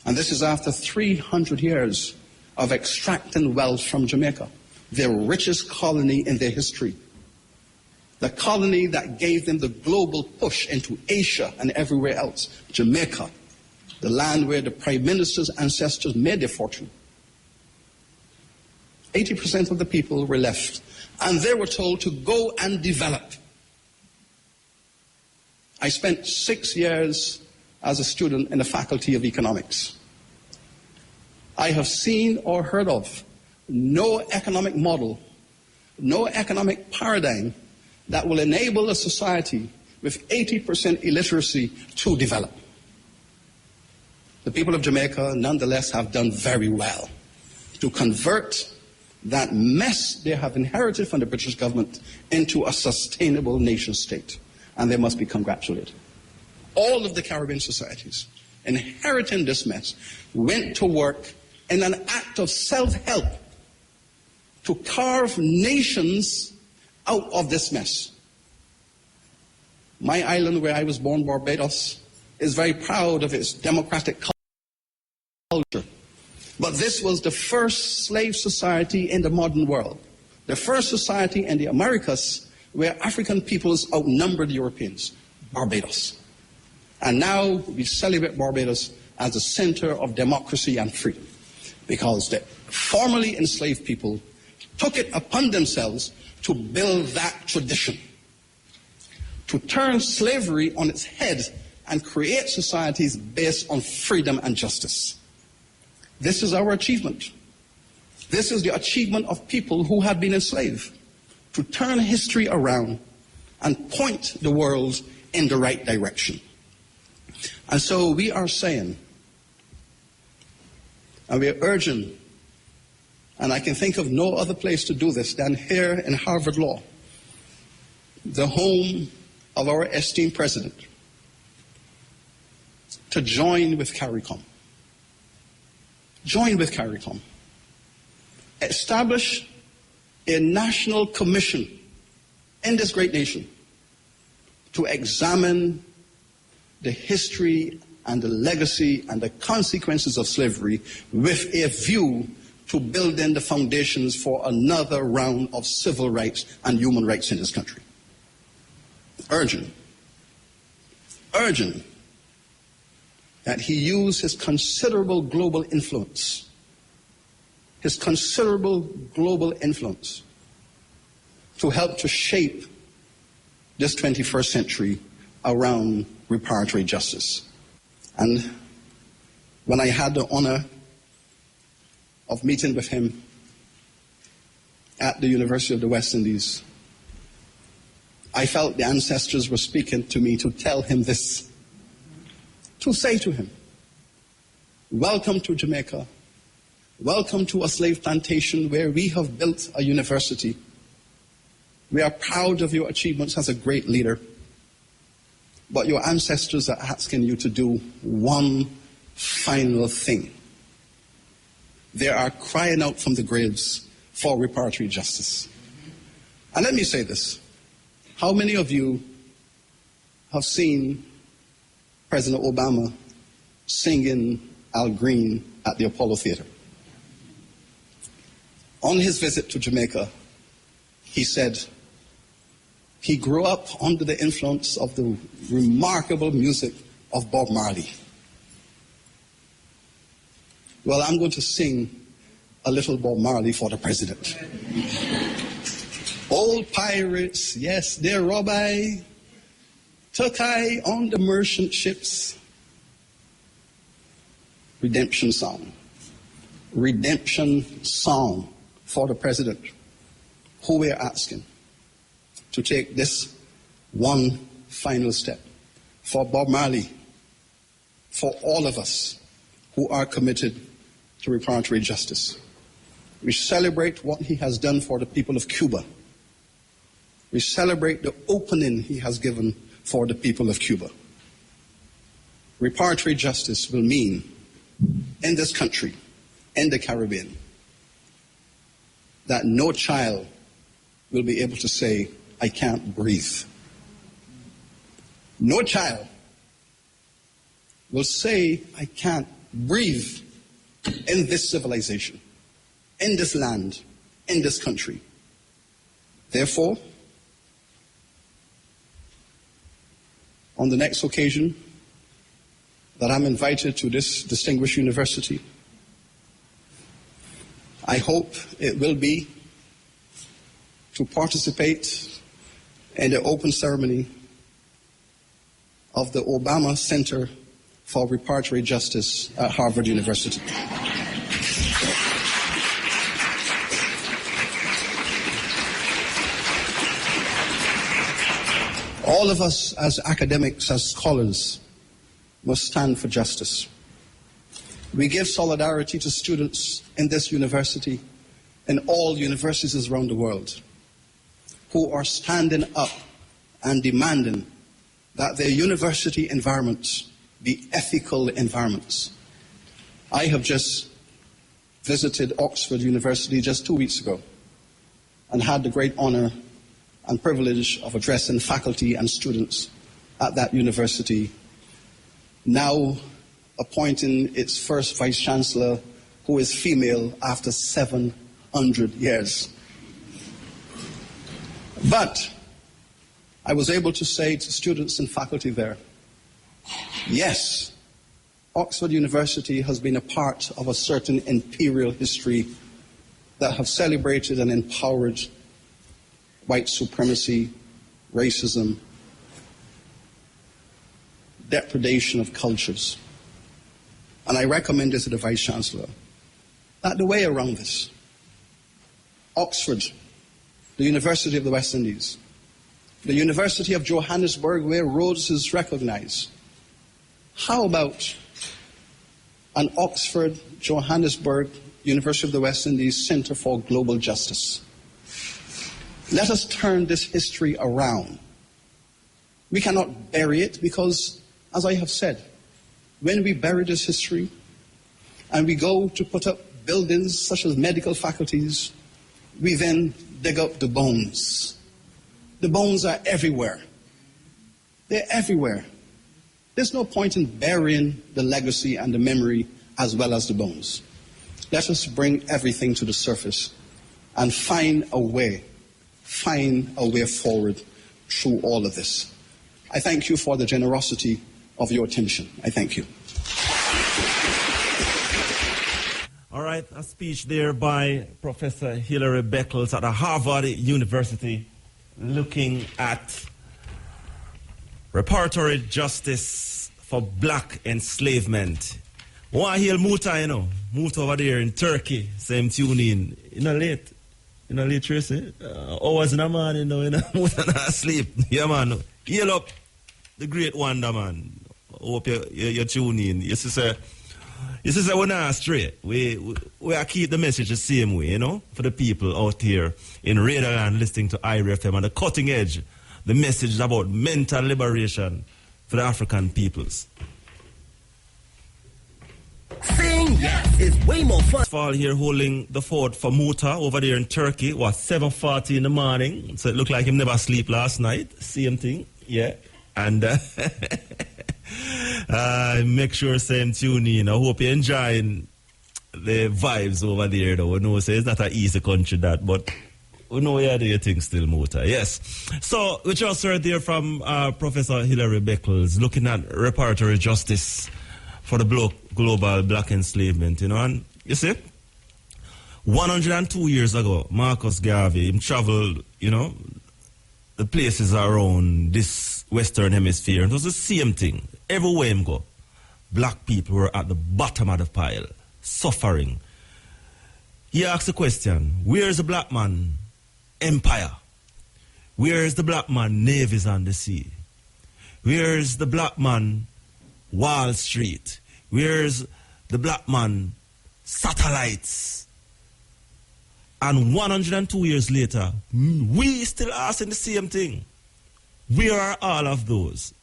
And this is after 300 years of extracting wealth from Jamaica, their richest colony in their history. the colony that gave them the global push into Asia and everywhere else, Jamaica, the land where the Prime Minister's ancestors made their fortune. 80% of the people were left, and they were told to go and develop. I spent 6 years as a student in the Faculty of Economics. I have seen or heard of no economic model, no economic paradigm that will enable a society with 80% illiteracy to develop. The people of Jamaica, nonetheless, have done very well to convert that mess they have inherited from the British government into a sustainable nation state, and they must be congratulated. All of the Caribbean societies inheriting this mess went to work in an act of self-help to carve nations out of this mess. My island where I was born, Barbados, is very proud of its democratic culture. But this was the first slave society in the modern world, the first society in the Americas where African peoples outnumbered Europeans, Barbados. And now we celebrate Barbados as a center of democracy and freedom, because the formerly enslaved people took it upon themselves to build that tradition, to turn slavery on its head and create societies based on freedom and justice. This is our achievement. This is the achievement of people who had been enslaved, to turn history around and point the world in the right direction. And so we are saying, and we are urging, and I can think of no other place to do this than here in Harvard Law, the home of our esteemed president, to join with CARICOM. Join with CARICOM. Establish a national commission in this great nation to examine the history and the legacy and the consequences of slavery with a view to building the foundations for another round of civil rights and human rights in this country. Urgent that he use his considerable global influence, to help to shape this 21st century around reparatory justice. And when I had the honor of meeting with him at the University of the West Indies, I felt the ancestors were speaking to me to tell him this, to say to him, welcome to Jamaica, welcome to a slave plantation where we have built a university. We are proud of your achievements as a great leader, but your ancestors are asking you to do one final thing. They are crying out from the graves for reparatory justice. And let me say this. How many of you have seen President Obama singing Al Green at the Apollo Theater? On his visit to Jamaica, he said he grew up under the influence of the remarkable music of Bob Marley. Well, I'm going to sing a little Bob Marley for the president. Old pirates, yes, they're rob I, took I on the merchant ships. Redemption song for the president, who we're asking to take this one final step. For Bob Marley, for all of us who are committed to reparatory justice. We celebrate what he has done for the people of Cuba. We celebrate the opening he has given for the people of Cuba. Reparatory justice will mean, in this country, in the Caribbean, that no child will be able to say, I can't breathe. No child will say, I can't breathe in this civilization, in this land, in this country. Therefore, on the next occasion that I'm invited to this distinguished university, I hope it will be to participate in the open ceremony of the Obama Center for Reparatory Justice at Harvard University. All of us as academics, as scholars, must stand for justice. We give solidarity to students in this university and all universities around the world who are standing up and demanding that their university environments be ethical environments. I have just visited Oxford University just 2 weeks ago and had the great honor and privilege of addressing faculty and students at that university, now appointing its first vice-chancellor, who is female, after 700 years. But I was able to say to students and faculty there, yes, Oxford University has been a part of a certain imperial history that have celebrated and empowered white supremacy, racism, depredation of cultures. And I recommend this to the Vice-Chancellor, that the way around this, Oxford, the University of the West Indies, the University of Johannesburg, where Rhodes is recognized. How about an Oxford, Johannesburg, University of the West Indies Center for Global Justice? Let us turn this history around. We cannot bury it because, as I have said, when we bury this history and we go to put up buildings such as medical faculties, we then dig up the bones. The bones are everywhere. They're everywhere. There's no point in burying the legacy and the memory as well as the bones. Let us bring everything to the surface and find a way forward through all of this. I thank you for the generosity of your attention. I thank you. All right, a speech there by Professor Hilary Beckles at Harvard University, looking at reparatory justice for black enslavement. One hail Muta, you know, Muta over there in Turkey, same tune in. Late. Late, Tracy. Hours in the morning, Muta not asleep. Yeah, man. Hail up the great wonder, man. Hope you tune in. You see, we're not straight. We are keep the message the same way, for the people out here in Raiderland listening to IRFM on the cutting edge. The message is about mental liberation for the African peoples. Saying yes is way more fun. Fall here holding the fort for Muta over there in Turkey. 7:40 in the morning. So it looked like him never sleep last night. Same thing, yeah. And make sure same tune in. I hope you're enjoying the vibes over there, though. We know it's not an easy country, that, but we know you do your thing still, Muta. Yes. So we just heard there from Professor Hilary Beckles looking at reparatory justice for the global black enslavement, and you see, 102 years ago, Marcus Garvey, him traveled, the places around this Western Hemisphere, and it was the same thing. Everywhere him go, black people were at the bottom of the pile, suffering. He asked the question, where is the black man empire? Where is the black man navies on the sea? Where is the black man Wall Street? Where's the black man satellites? And 102 years later, we still asking the same thing. Where are all of those?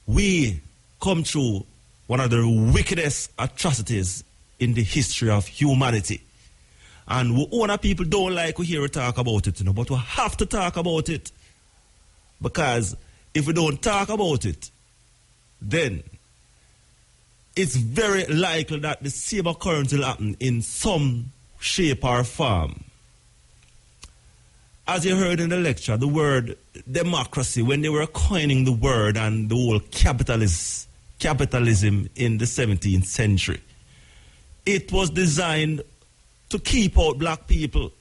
We come through one of the wickedest atrocities in the history of humanity. And we own people don't like to hear us talk about it, but we have to talk about it. Because if we don't talk about it, then it's very likely that the same occurrence will happen in some shape or form. as you heard in the lecture, the word democracy, when they were coining the word and the whole capitalism in the 17th century, it was designed to keep out black people.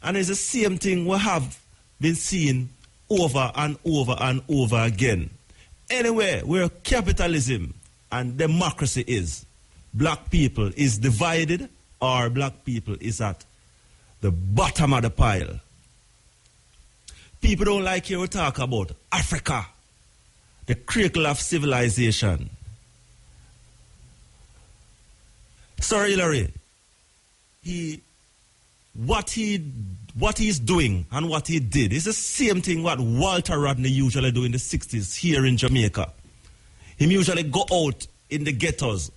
And it's the same thing we have been seeing over and over and over again. Anywhere where capitalism and democracy is, black people is divided or black people is at the bottom of the pile. People don't like hear we talk about Africa, the cradle of civilization. Sir Hillary, what he's doing and what he did is the same thing what Walter Rodney usually do in the 60s here in Jamaica. He usually go out in the ghettos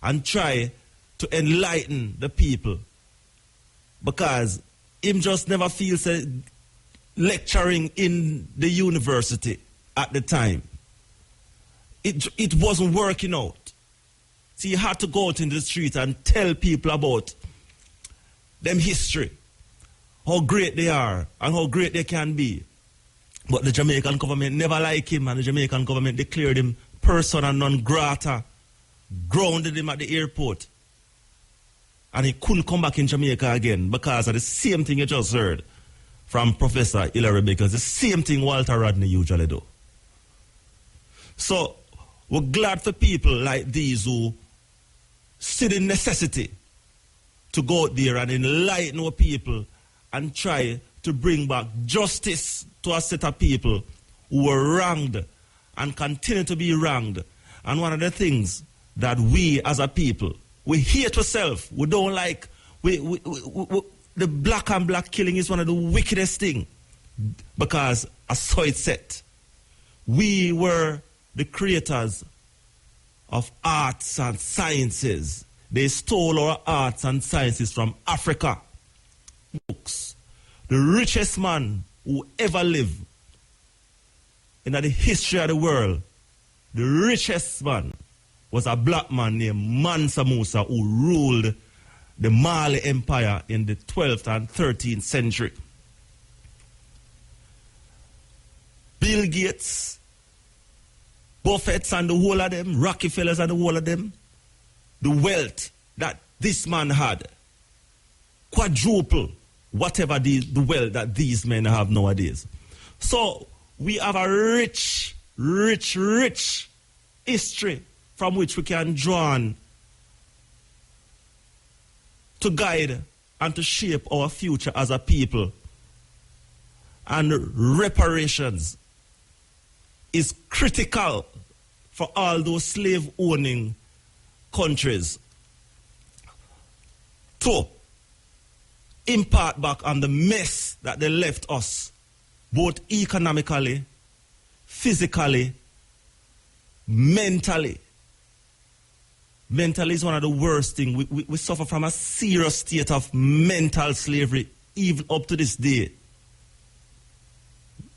and try to enlighten the people, because him just never feels lecturing in the university at the time. It wasn't working out. So he had to go out in the street and tell people about them history, how great they are and how great they can be. But the Jamaican government never liked him, and the Jamaican government declared him persona non grata, grounded him at the airport, and he couldn't come back in Jamaica again because of the same thing you just heard from Professor Hillary, because the same thing Walter Rodney usually do. So we're glad for people like these who see the necessity to go out there and enlighten our people and try to bring back justice to a set of people who were wronged and continue to be wronged. And one of the things that we as a people, we hate ourselves, we don't like, the black and black killing is one of the wickedest things, because as so it's set, we were the creators of arts and sciences. They stole our arts and sciences from Africa. Books. The richest man who ever lived in the history of the world, the richest man was a black man named Mansa Musa, who ruled the Mali Empire in the 12th and 13th century. Bill Gates, Buffett and the whole of them, Rockefellers and the whole of them, the wealth that this man had, quadruple whatever the wealth that these men have nowadays. So we have a rich history from which we can draw on to guide and to shape our future as a people. And reparations is critical for all those slave-owning countries to impart back on the mess that they left us, both economically, physically, mentally. Mentally is one of the worst things. We suffer from a serious state of mental slavery, even up to this day.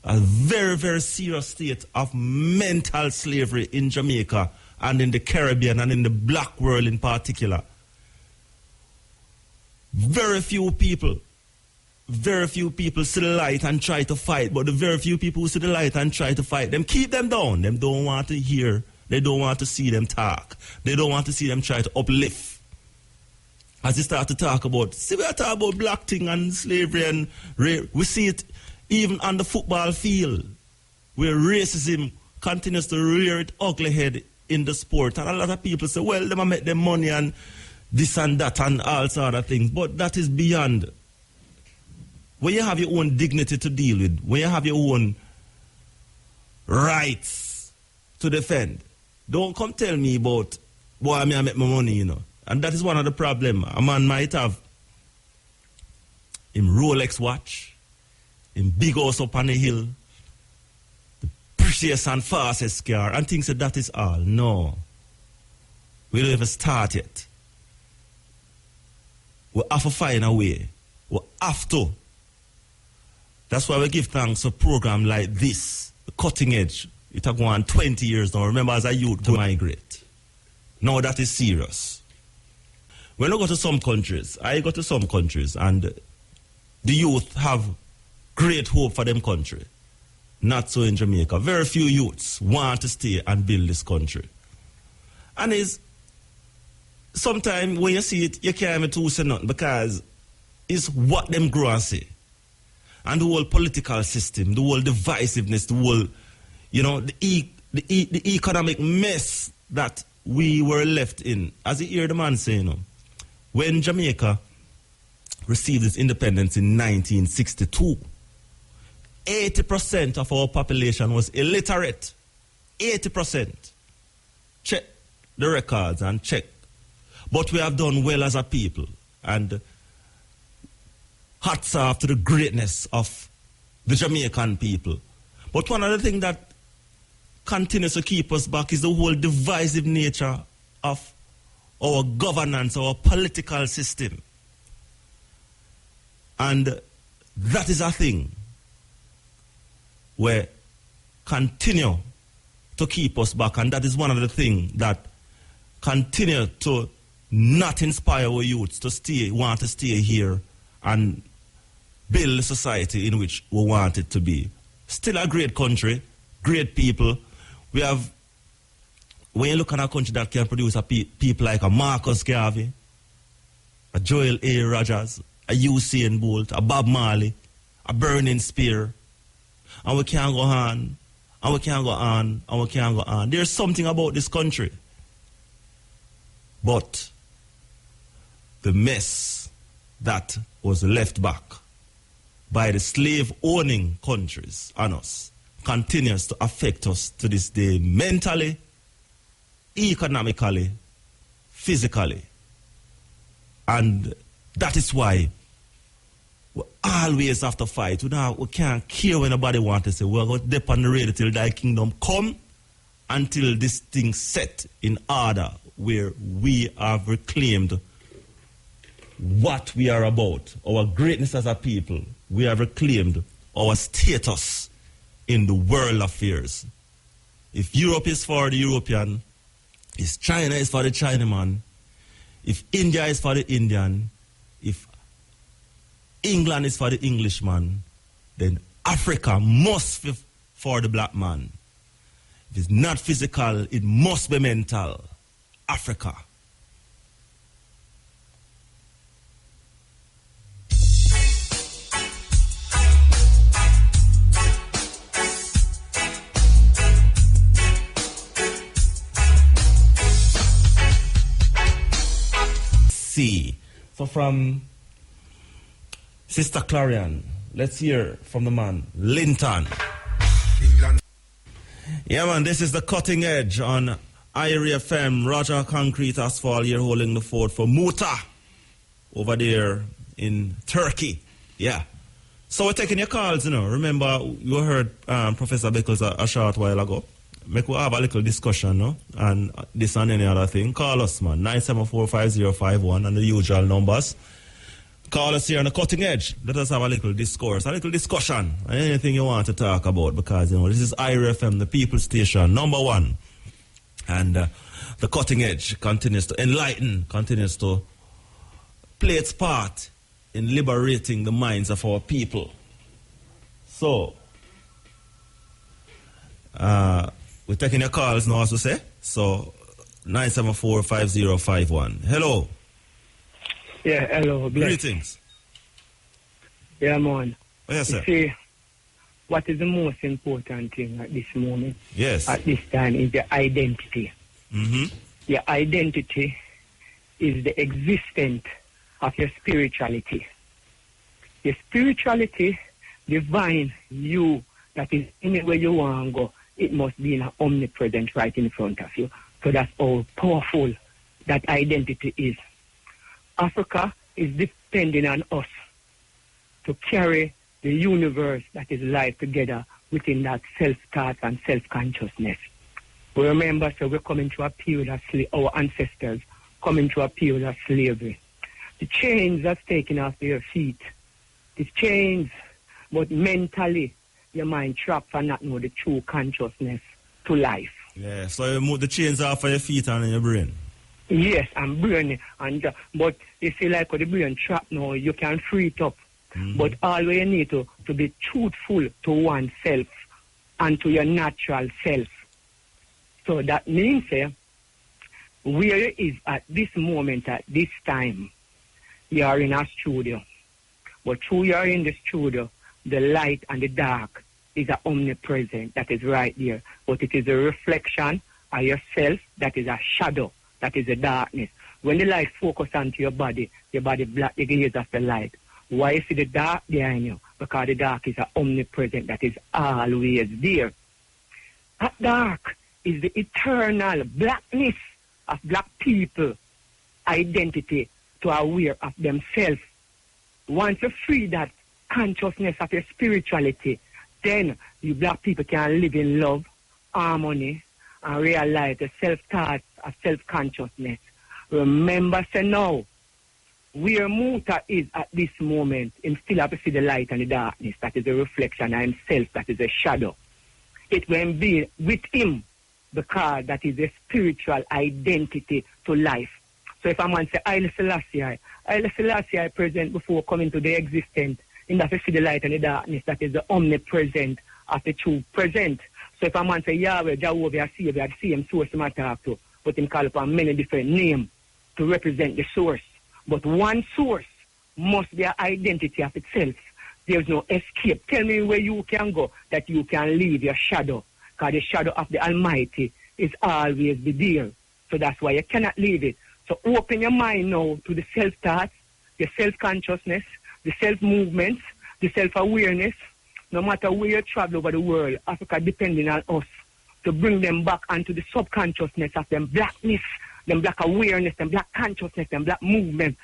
A very, very serious state of mental slavery in Jamaica and in the Caribbean and in the black world in particular. Very few people see the light and try to fight, but the very few people who see the light and try to fight, them keep them down. Them don't want to hear. They don't want to see them talk. They don't want to see them try to uplift. As they start to talk about, see, we are talking about black thing and slavery and rape. We see it even on the football field, where racism continues to rear its ugly head in the sport. And a lot of people say, well, they might make them money and this and that and all sort of things. But that is beyond. When you have your own dignity to deal with, when you have your own rights to defend, don't come tell me about, boy, I make my money, you know. And that is one of the problems. A man might have him Rolex watch, him big house up on the hill, the prettiest and fastest car, and thinks that is all. No. We don't even start yet. We have to find a way. We have to. That's why we give thanks to a program like this, the cutting edge. It has gone 20 years now. Remember, as a youth, to migrate. Now that is serious. When I go to some countries, and the youth have great hope for them country. Not so in Jamaica. Very few youths want to stay and build this country. And it's sometimes when you see it, you can't even too say nothing because it's what them grow and say. And the whole political system, the whole divisiveness, the whole, the economic mess that we were left in. As you hear the man say, when Jamaica received its independence in 1962, 80% of our population was illiterate. 80%. Check the records and check. But we have done well as a people. And hats off to the greatness of the Jamaican people. But one of the things that continues to keep us back is the whole divisive nature of our governance, our political system. And that is a thing where continue to keep us back. And that is one of the things that continue to not inspire our youths to want to stay here and build a society in which we want it to be. Still a great country, great people. We have, when you look at a country that can produce people like a Marcus Garvey, a Joel A. Rogers, a Usain Bolt, a Bob Marley, a Burning Spear, and we can't go on, and we can't go on, and we can't go on. There's something about this country. But the mess that was left back by the slave-owning countries on us continues to affect us to this day mentally, economically, physically. And that is why we always have to fight. We can't care when nobody wants to say, we're going to dip on the radio till thy kingdom come, until this thing set in order where we have reclaimed what we are about, our greatness as a people. We have reclaimed our status in the world affairs. If Europe is for the European, if China is for the Chinaman, if India is for the Indian, if England is for the Englishman, then Africa must be for the black man. If it's not physical, it must be mental. Africa. So from Sister Clarion, let's hear from the man, Linton. Yeah, man, this is the cutting edge on IRA FM. Roger Concrete Asphalt here holding the fort for Muta over there in Turkey. Yeah. So we're taking your calls, Remember, you heard Professor Beckles a short while ago. Make we have a little discussion, no? And this and any other thing. Call us, man. 974-5051 and the usual numbers. Call us here on the cutting edge. Let us have a little discourse, a little discussion, and anything you want to talk about, because, this is IRA FM, the People's Station, #1. And the cutting edge continues to enlighten, continues to play its part in liberating the minds of our people. So, we're taking your calls now, as we say. So, 974-5051. Hello. Yeah, hello. Bless. Greetings. Yeah, man. Oh, yes, sir. You see, what is the most important thing at this moment? Yes. At this time is the identity. Mm-hmm. Your identity is the existence of your spirituality. Your spirituality defines you, that is anywhere you want to go. It must be omnipresent right in front of you. So that's how powerful that identity is. Africa is depending on us to carry the universe that is life together within that self-thought and self-consciousness. We remember, so we're coming to a period of our ancestors coming to a period of slavery. The chains that's taken off their feet, the chains, but mentally, your mind trapped for not know the true consciousness to life. Yeah, so you move the chains off of your feet and in your brain. Yes, and brain. But you see, like with the brain trapped now, you can free it up But always you need to be truthful to oneself and to your natural self. So that means where you is at this moment, at this time, you are in a studio. But through you are in the studio, the light and the dark is omnipresent. That is right there. But it is a reflection of yourself. That is a shadow. That is a darkness. When the light focuses onto your body black the gaze of the light. Why you see the dark behind you? Because the dark is omnipresent. That is always there. That dark is the eternal blackness of black people identity to aware of themselves. Once you free that consciousness of your spirituality, then you black people can live in love, harmony, and realize the self-thought of self-consciousness. Remember, say now, where Muta is at this moment, him still have to see the light and the darkness. That is a reflection of himself. That is a shadow. It will be with him because that is a spiritual identity to life. So if a man say, Haile Selassie present before coming to the existence, in that you see the light and the darkness, that is the omnipresent of the true present. So if a man say, Yahweh, Jehovah, Savior, the same source him talk to, but him call upon many different names to represent the source. But one source must be an identity of itself. There's no escape. Tell me where you can go that you can leave your shadow. Because the shadow of the Almighty is always be there. So that's why you cannot leave it. So open your mind now to the self-thoughts, the self-consciousness, the self-movements, the self-awareness. No matter where you travel over the world, Africa depending on us to bring them back onto the subconsciousness of them blackness, them black awareness, them black consciousness, them black movement.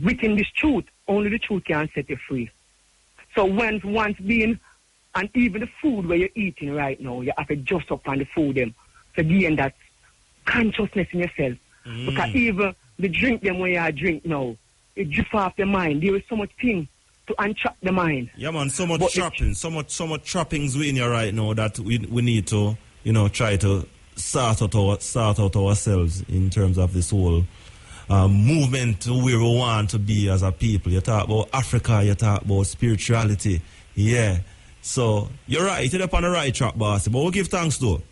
Within this truth, only the truth can set you free. So once being, and even the food where you're eating right now, you have to adjust up on the food them to gain that consciousness in yourself. Because even the drink them where you drink now, it drifts off the mind. There is so much thing to untrap the mind. Yeah, man, so much trappings, so much trappings within you right now that we need to, try to sort out ourselves in terms of this whole movement to where we want to be as a people. You talk about Africa, you talk about spirituality. Yeah. So you're right, you're up on the right track, boss. But we'll give thanks to.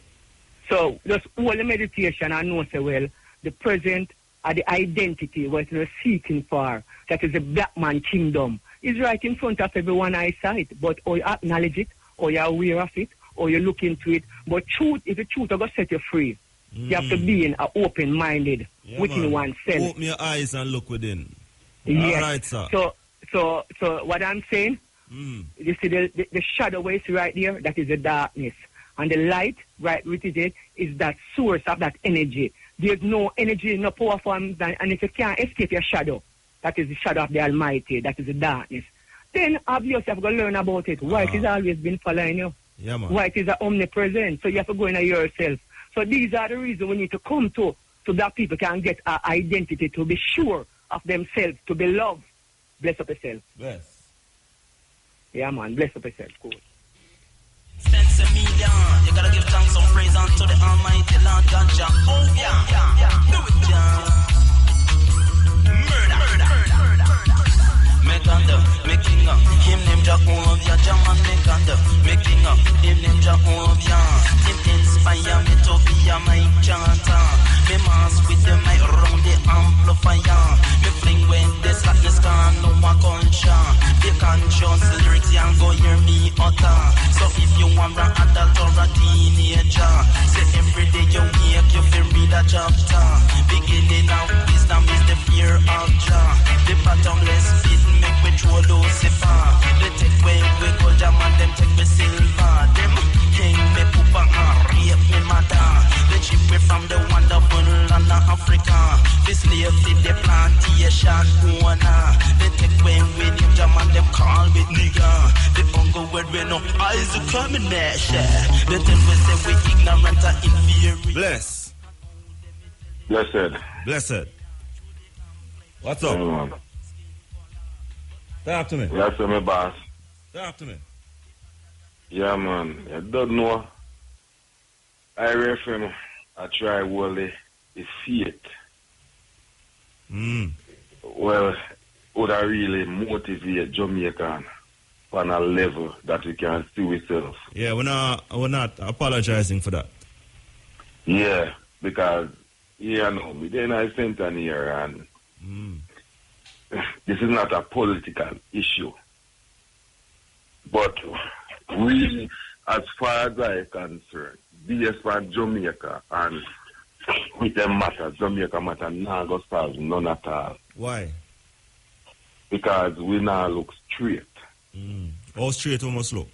So just all the meditation I know say well, the present are the identity what you're seeking for, that is the black man kingdom, is right in front of everyone eyesight. But or you acknowledge it, or you're aware of it, or you look into it. But truth is the truth that will set you free. You have to be in open-minded within oneself. Open your eyes and look within. Yes. All right, sir. So what I'm saying, you see the shadow where it's right there, that is the darkness. And the light, right with it, is that source of that energy. There's no energy, no power from that. And if you can't escape your shadow, that is the shadow of the Almighty, that is the darkness. Then obviously you have to learn about it. White has always been following you. Yeah, man. White is omnipresent, so you have to go in yourself. So these are the reasons we need to come to so that people can get our identity, to be sure of themselves, to be loved. Bless up yourself. Bless. Yeah, man. Bless up yourself. Cool. Sense a million. You gotta give thanks and praise unto the Almighty Lord God. Oh, yeah. Do it, Jah. Murder. Make under, making up. Him name Jehovah, Jaman make under, making up. Him name Jehovah. Him inspire me to be a my chanter. Me mass with the mic round the amplifier. Me fling when the sadness can no more culture. The conscious lyrics and go hear me utter. So if you want an adult or a teenager, say every day you wake you feel read a chapter. Beginning of wisdom is the fear of Jah. The bottomless pit make we throw Lucifer. They take away we gold and them take me silver. Them king me poopa and rape me mother. They chip me from the wonderful land of Africa. This slave did the plantation owner. They take away with him jam and them call me nigga. The bungle word we no eyes to come in there. They tell we say we ignorant and inferior. Bless. Blessed. What's up? Man. Talk to me. Yes, sir, my boss. Talk to me. Yeah, man. I don't know. I reckon I try wholly the faith. Well, would I really motivate Jamaican on a level that we can see ourselves. Yeah, we're not apologizing for that. Yeah, because we're in a center here, and this is not a political issue. But we, as far as I'm concerned, based on Jamaica and with them matter, Jamaica matter now go solve none at all. Why? Because we now look straight. How straight we must look?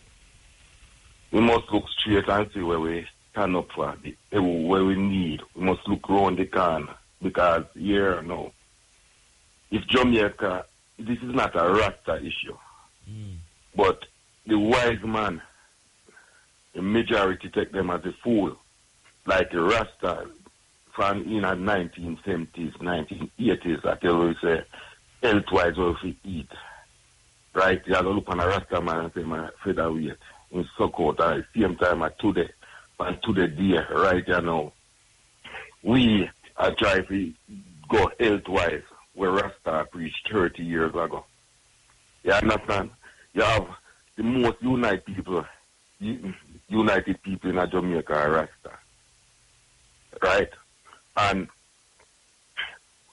We must look straight and see where we stand up for, where we need. We must look round the corner. Because here now, if Jamaica, this is not a Rasta issue. But the wise man, the majority take them as a fool. Like the Rasta from in the 1970s, 1980s, I tell you, say, health-wise, what we eat. Right? You have to look on a Rasta man and say, man, featherweight. In suck out at the same time at today. And today, dear, right now. We are trying to go health-wise where Rasta preached 30 years ago. You understand? You have the most united people in Jamaica are Rasta. Right? And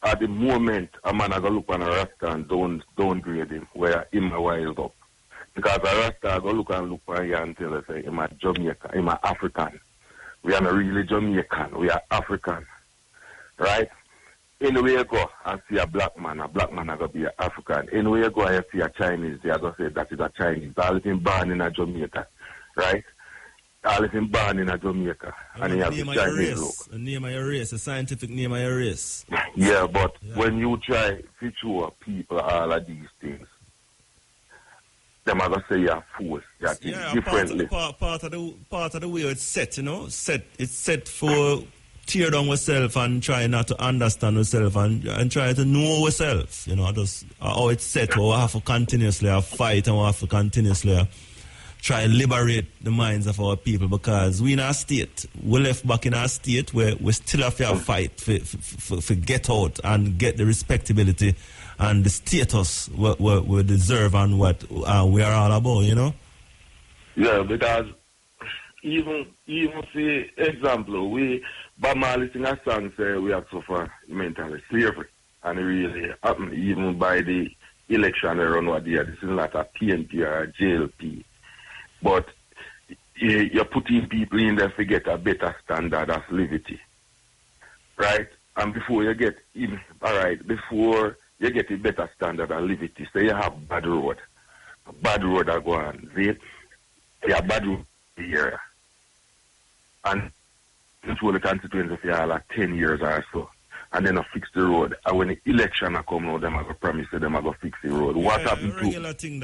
at the moment, a man going to look on a Rasta and downgrade him, where him a wild up. Because a Rasta going to look on you and tell us, say, I'm a Jamaican, I'm a African. We are not really Jamaican, we are African. Right? Anywhere you go and see a black man is going to be an African. Anywhere you go and see a Chinese, they are going to say that is a Chinese. All of them born in a Jamaica. Right? All of them born in a Jamaica. And he has a Chinese look. A name of your race, a scientific name of your race. Yeah, but when you try to show people all of these things, them are going to say you're fool. You're differently. Part of the way it's set, you know. It's set for tear down ourselves and try not to understand ourselves and try to know ourselves. You know, just how it's set. We have to continuously fight and we have to continuously try to liberate the minds of our people, because we in our state, we left back in our state where we still have to fight for get out and get the respectability and the status we deserve and what we are all about, you know? Yeah, because even for example, Bob Marley sing a song say we have suffered mentally slavery, and it really happened even by the election around what year. This is not a PNP or a JLP. But you're putting people in there to get a better standard of living, right? And before you get in, before you get a better standard of living, say you have bad road are going, see? You have bad road here. And it's really the constituency for you like 10 years or so. And then I fix the road. And when the election come out, them I go promise them I go fix the road. What happened to regular thing?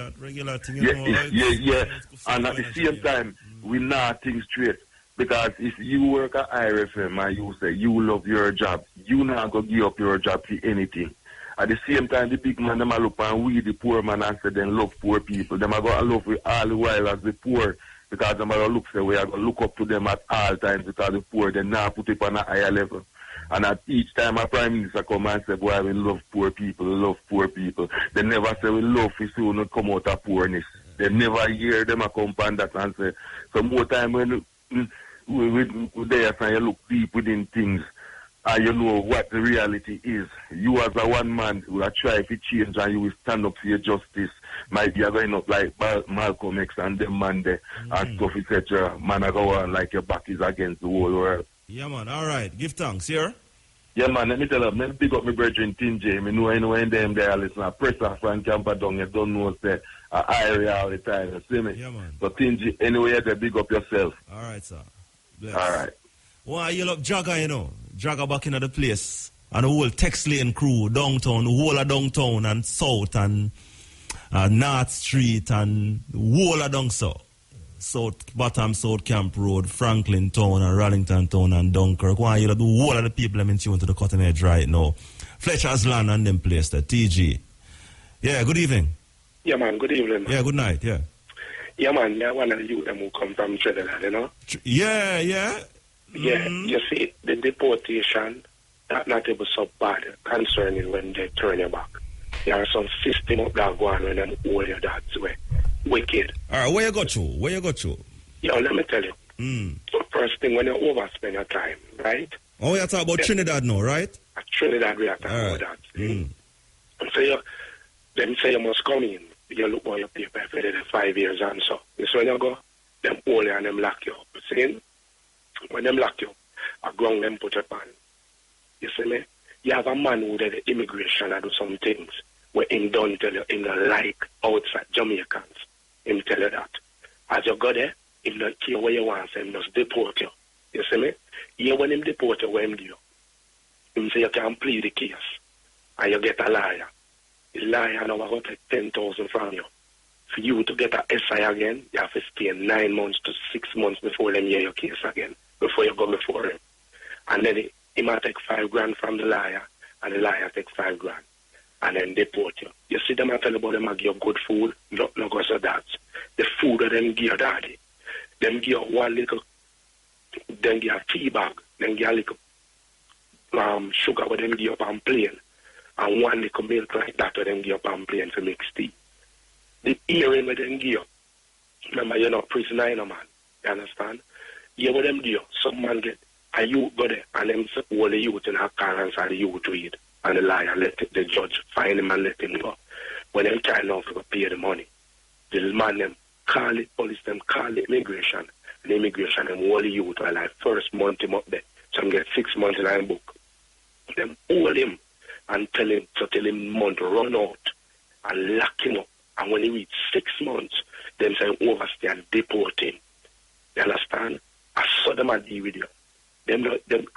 Yeah. And at the same time, we not think straight. Because if you work at IRFM and you say you love your job, you not go give up your job for anything. At the same time, the big man them a look and we the poor man and say them love poor people. Them a go love we all the while as the poor. Because them a look say we are gonna look up to them at all times, because the poor they now put it on a higher level. And at each time a prime minister come and say, boy, we love poor people. They never say we love to see we come out of poorness. They never hear them a come on that and say, so more time when we there and you look deep within things and you know what the reality is. You as a one man who are trying to change and you will stand up for your justice. Might be going up like Malcolm X and them man there and stuff, etc. Man, I go on like your back is against the whole world. Yeah, man. All right. Give thanks, here. Yeah, man. Let me tell you, let me pick up my brethren, Tingy. I know in them there, listen, press off and camper down. You don't know, say, area all the time. You see me? Yeah, man. So, Tingy, anyway, they big up yourself. All right, sir. Bless. All right. Why you look Jagger, you know? Jagger back into the place. And the whole Tex Lane crew, downtown, the whole of downtown and south and North Street and the whole of down south. South Camp Road, Franklin Town and Rallington Town and Dunkirk. Why you the whole of the people I'm in tune to the cutting edge right now. Fletcher's Land and them place there, TG. Yeah, good evening. Yeah, man, good evening, man. Yeah, good night, yeah. Yeah, man, yeah, one of the youth who come from Trinidad, you know? Yeah. Yeah, you see, the deportation, that not ever so bad concerning when they turn your back. There are some system up there going when them hold your dad's way. Wicked. Alright, where you go to? Where you go to? Yo, let me tell you. So first thing, when you overspend your time, right? Oh, we are talking about Trinidad now, right? At Trinidad, we are talking about that. So them say you must come in. You look on your paper for the 5 years and so. This when you go, them hold you and them lock you up. See? When them lock you up, a ground them put up on. You see me? You have a man who did the immigration and do some things where him don't tell you him don't like outside Jamaicans. Him tell you that. As you go there, him don't care where you want, so him just deport you. You see me? Yeah, when him deport you, what him do? Him say you can plead the case and you get a liar. The liar now will take 10,000 from you. For you to get a SI again, you have to stay 9 months to 6 months before them hear your case again, before you go before him. And then he might take $5,000 from the liar, and the liar take $5,000, and then deport you. You see them, I tell you about them, I give you good food, not because of that. The food that them give you, daddy, them give you one little, then give you a tea bag, then give you a little sugar, what them give you on plane, and one little milk like that, what them give you on plane to mix tea. The earring what them give you, remember you're not prisoner, you know, man, you understand? Yeah, what them give you, some man get, and you go there, and them all the youth in our car and the youth read, and the liar let the judge find him and let him go. When them try now to pay the money, the man them call it police, them call it immigration, and immigration them all the youth are like first month him up there, some get 6 months in a book. Them hold him and tell him month run out and lock him up, and when he reach 6 months, them say overstay and deport him. You understand? I saw them and deal with you. Them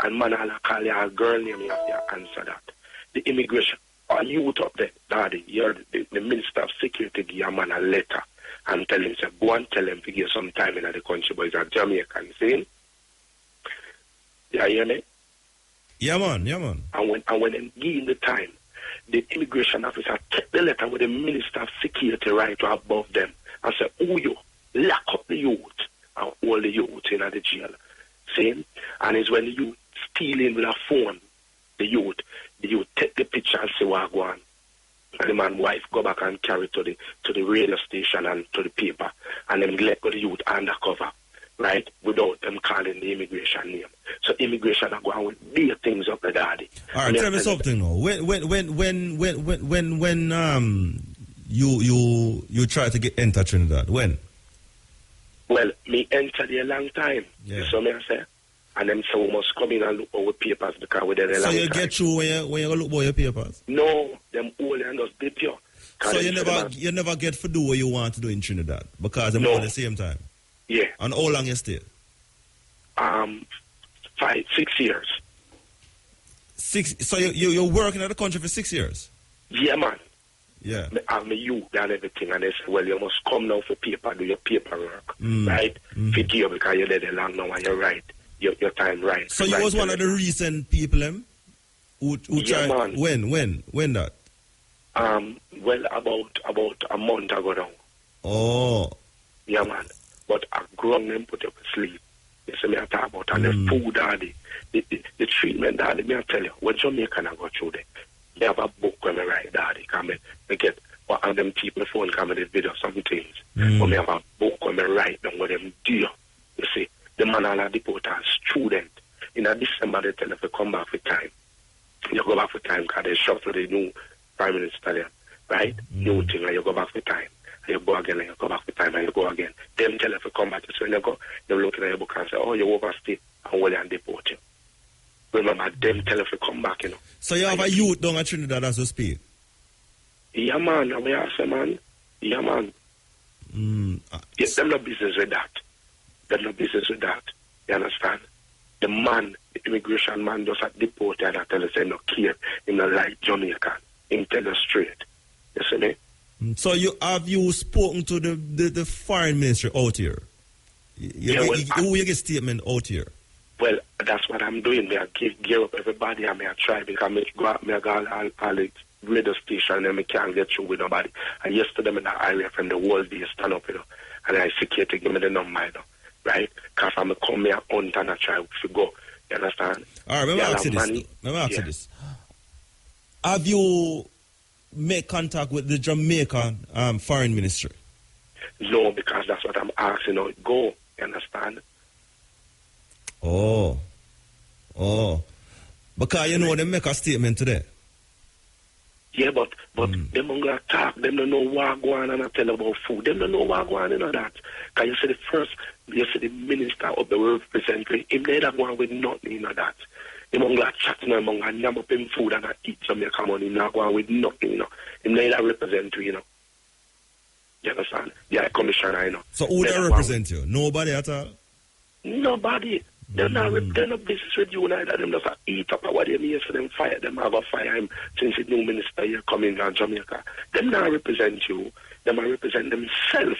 and man all call you a girl name, you have to answer that. The immigration, are you up there, daddy? You're the Minister of Security give your man a letter and tell him, say, go and tell him to give some time in the country, but he's a Jamaican, see? You hear me? Yeah, man, yeah, man. And when them give him the time, the immigration officer take the letter with the Minister of Security right to above them and say, oh, you, lock up the youth and all the youth in the jail. See? And it's when you steal in with a phone, the youth take the picture and say what go on. And the man wife go back and carry to the radio station and to the paper, and then let go the youth undercover, right? Without them calling the immigration name. So immigration are going with their things up the daddy. All right, tell me something now. When you try to enter Trinidad, when? Well, me enter there a long time. Yeah. So me I say, and them say we must come in and look over papers because we're there a long time. So you get through when you look over your papers? No, them all and just dip you. So you never get to do what you want to do in Trinidad because them all at the same time? Yeah. And how long you stay? 6 years. 6. So you're working at the country for 6 years? Yeah, man. Yeah. I'm a youth and everything, and they say, well, you must come now for paper, do your paperwork, right? For you because you're there long now and you're right. Your time right. So you was one of the recent people who tried. Man. When that? Well, about a month ago now. Oh. Yeah, man. But I grown them put up to sleep. You see me I talk about and the food daddy, the treatment daddy, me I tell you, when Jamaican I go through there, they have a book when I write daddy, come I get what and them people phone come in video some things. But me have a book when I write down what them do. You see, the man all deport a student. In a December they tell them to come back for time. You go back for time because they shuffle the new Prime Minister there, right? New thing and you go back for time. And you go again and you go back for time and you go again. Them tell them to come back. So when you go, they're looking at your book and say, oh, you overstay and well and deport you. Remember, them tell them to come back, you know. So you have a youth down at Trinidad as we speak? Yeah, man. We have some man. Yeah, man. Yes, them no business with that. Them no business with that. You understand? The man, the immigration man, just at deport and I tell us, no care. He no like Jamaican. He tell us straight. You see me? So have you spoken to the foreign ministry out here? Who you get statement out here? Well, that's what I'm doing. I gear up everybody and I try because I go out, I go all the radio station and I can't get through with nobody. And yesterday in the area from the world they stand up, you know, and I security give me the number, you know, right? Because I'm come here on and I try to go. You understand? All right, let me ask you this. Have you make contact with the Jamaican foreign ministry? No, because that's what I'm asking how it go. You understand? Oh. Because you know they make a statement today. Yeah, but them don't gonna talk. Them don't know what go on and I tell about food. Them don't know what go on and all that. Because you see the minister of the world representative, him they don't go on with nothing in that. Him don't gonna chat to him and yam up him food and eat Jamaica money. Him not go on with nothing, you know. Him they don't represent you, you know. You understand? Yeah, commissioner, you know. So who they represent you? Nobody at all? Nobody. They're not business with you neither. Them just eat up what they mean for them fire. Them have a fire him since the new minister here coming to Jamaica. Them not represent you. Them are represent themselves.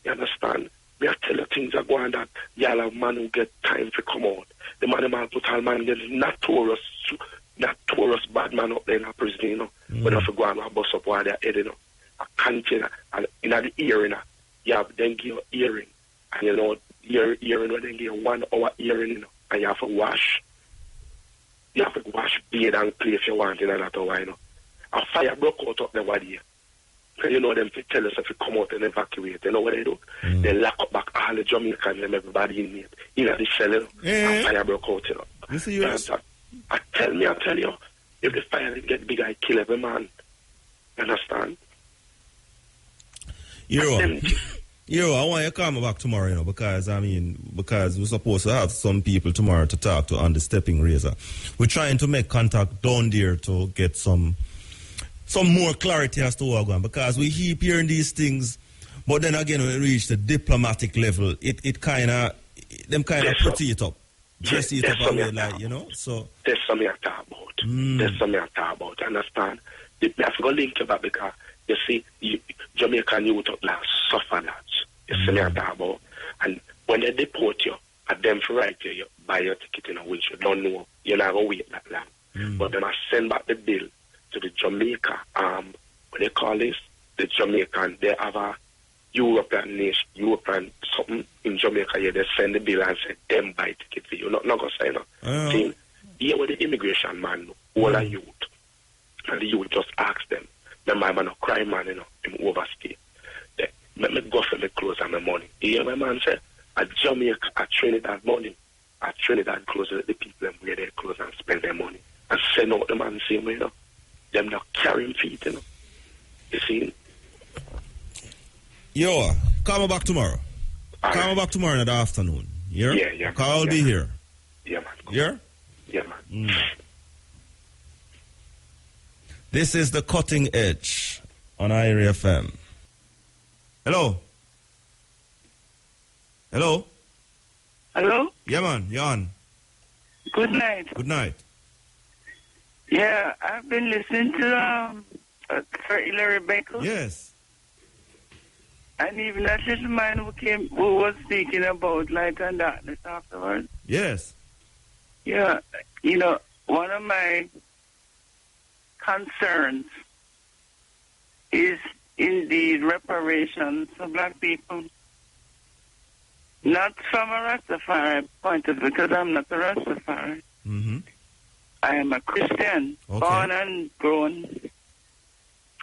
You understand? Me I tell you things are going that y'all have man who get time to come out. The man have total man there's not tourist bad man up there in a prison, you know. But if you go and bust up while they're head, you know. A container and in the ear, you know, you have then give your earring. And you know, your earring will then give you 1 hour earring, you know, and you have to wash. You have to wash, bathe and play if you want in that hour, you know. A fire broke out up there one day. So you know them to tell us if you come out and evacuate. You know what they do? They lock up back all the Jamaicans and everybody in it. You know, the cell, you know, and fire broke out, you know. You see, I tell you, if the fire get big, I kill every man. You understand? I want you to come back tomorrow, you know, because we're supposed to have some people tomorrow to talk to on the stepping razor. We're trying to make contact down there to get some more clarity as to what's going on, because we keep hearing these things, but then again when we reach the diplomatic level, it kind of pretty it up. Dress it up away, like, you know, so. That's something I talk about. That's something I talk about, understand? I have to go link to that because, you see, Jamaican youth like suffer that. You see me I talk about. And when they deport you, at them for right you buy your ticket in a which you don't know, you're not going to wait that long. But they must send back the bill to the Jamaica, what they call this? The Jamaican, they have a European nation, European something in Jamaica, yeah, they send the bill and say, them buy ticket for you. Not going to say no. See, here with the immigration man, all are youth. And the youth just ask them, my man a crime man, you know, him overstay. Let me go for my clothes and my money. You hear my man say, at Jamaica, at Trinidad money, at Trinidad clothes, the people them wear their clothes and spend their money. And send out the man same way, you know. Them not carrying feet, you know. You see? Yo, come back tomorrow. Come back tomorrow in the afternoon. Yeah? Yeah. I'll be here. Yeah, man. Yeah? Yeah, man. This is the Cutting Edge on IRA FM. Hello? Hello? Hello? Yeah, man. You're on. Good night. Good night. Yeah, I've been listening to Sir Hilary Beckles. Yes. And even that little man who was speaking about light and darkness afterwards. Yes. Yeah, you know, one of my concerns is indeed reparations for black people. Not from a Rastafari point of view, because I'm not a Rastafari. I am a Christian, born and grown,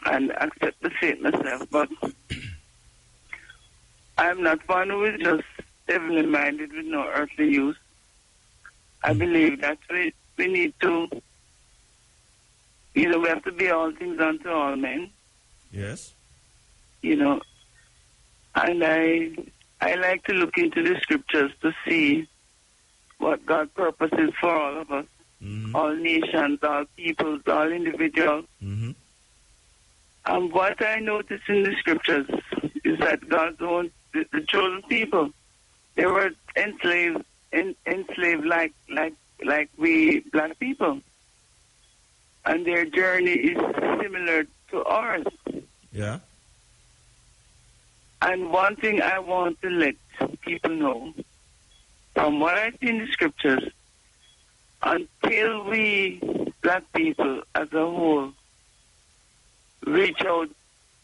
and accept the faith myself, but I'm not one who is just heavenly minded with no earthly use. I believe that we need to, you know, we have to be all things unto all men. Yes. You know, and I like to look into the scriptures to see what God's purpose is for all of us, all nations, all peoples, all individuals. And what I notice in the scriptures is that God's own, the chosen people, they were enslaved like we black people. And their journey is similar to ours. Yeah. And one thing I want to let people know, from what I see in the scriptures, until we black people as a whole reach out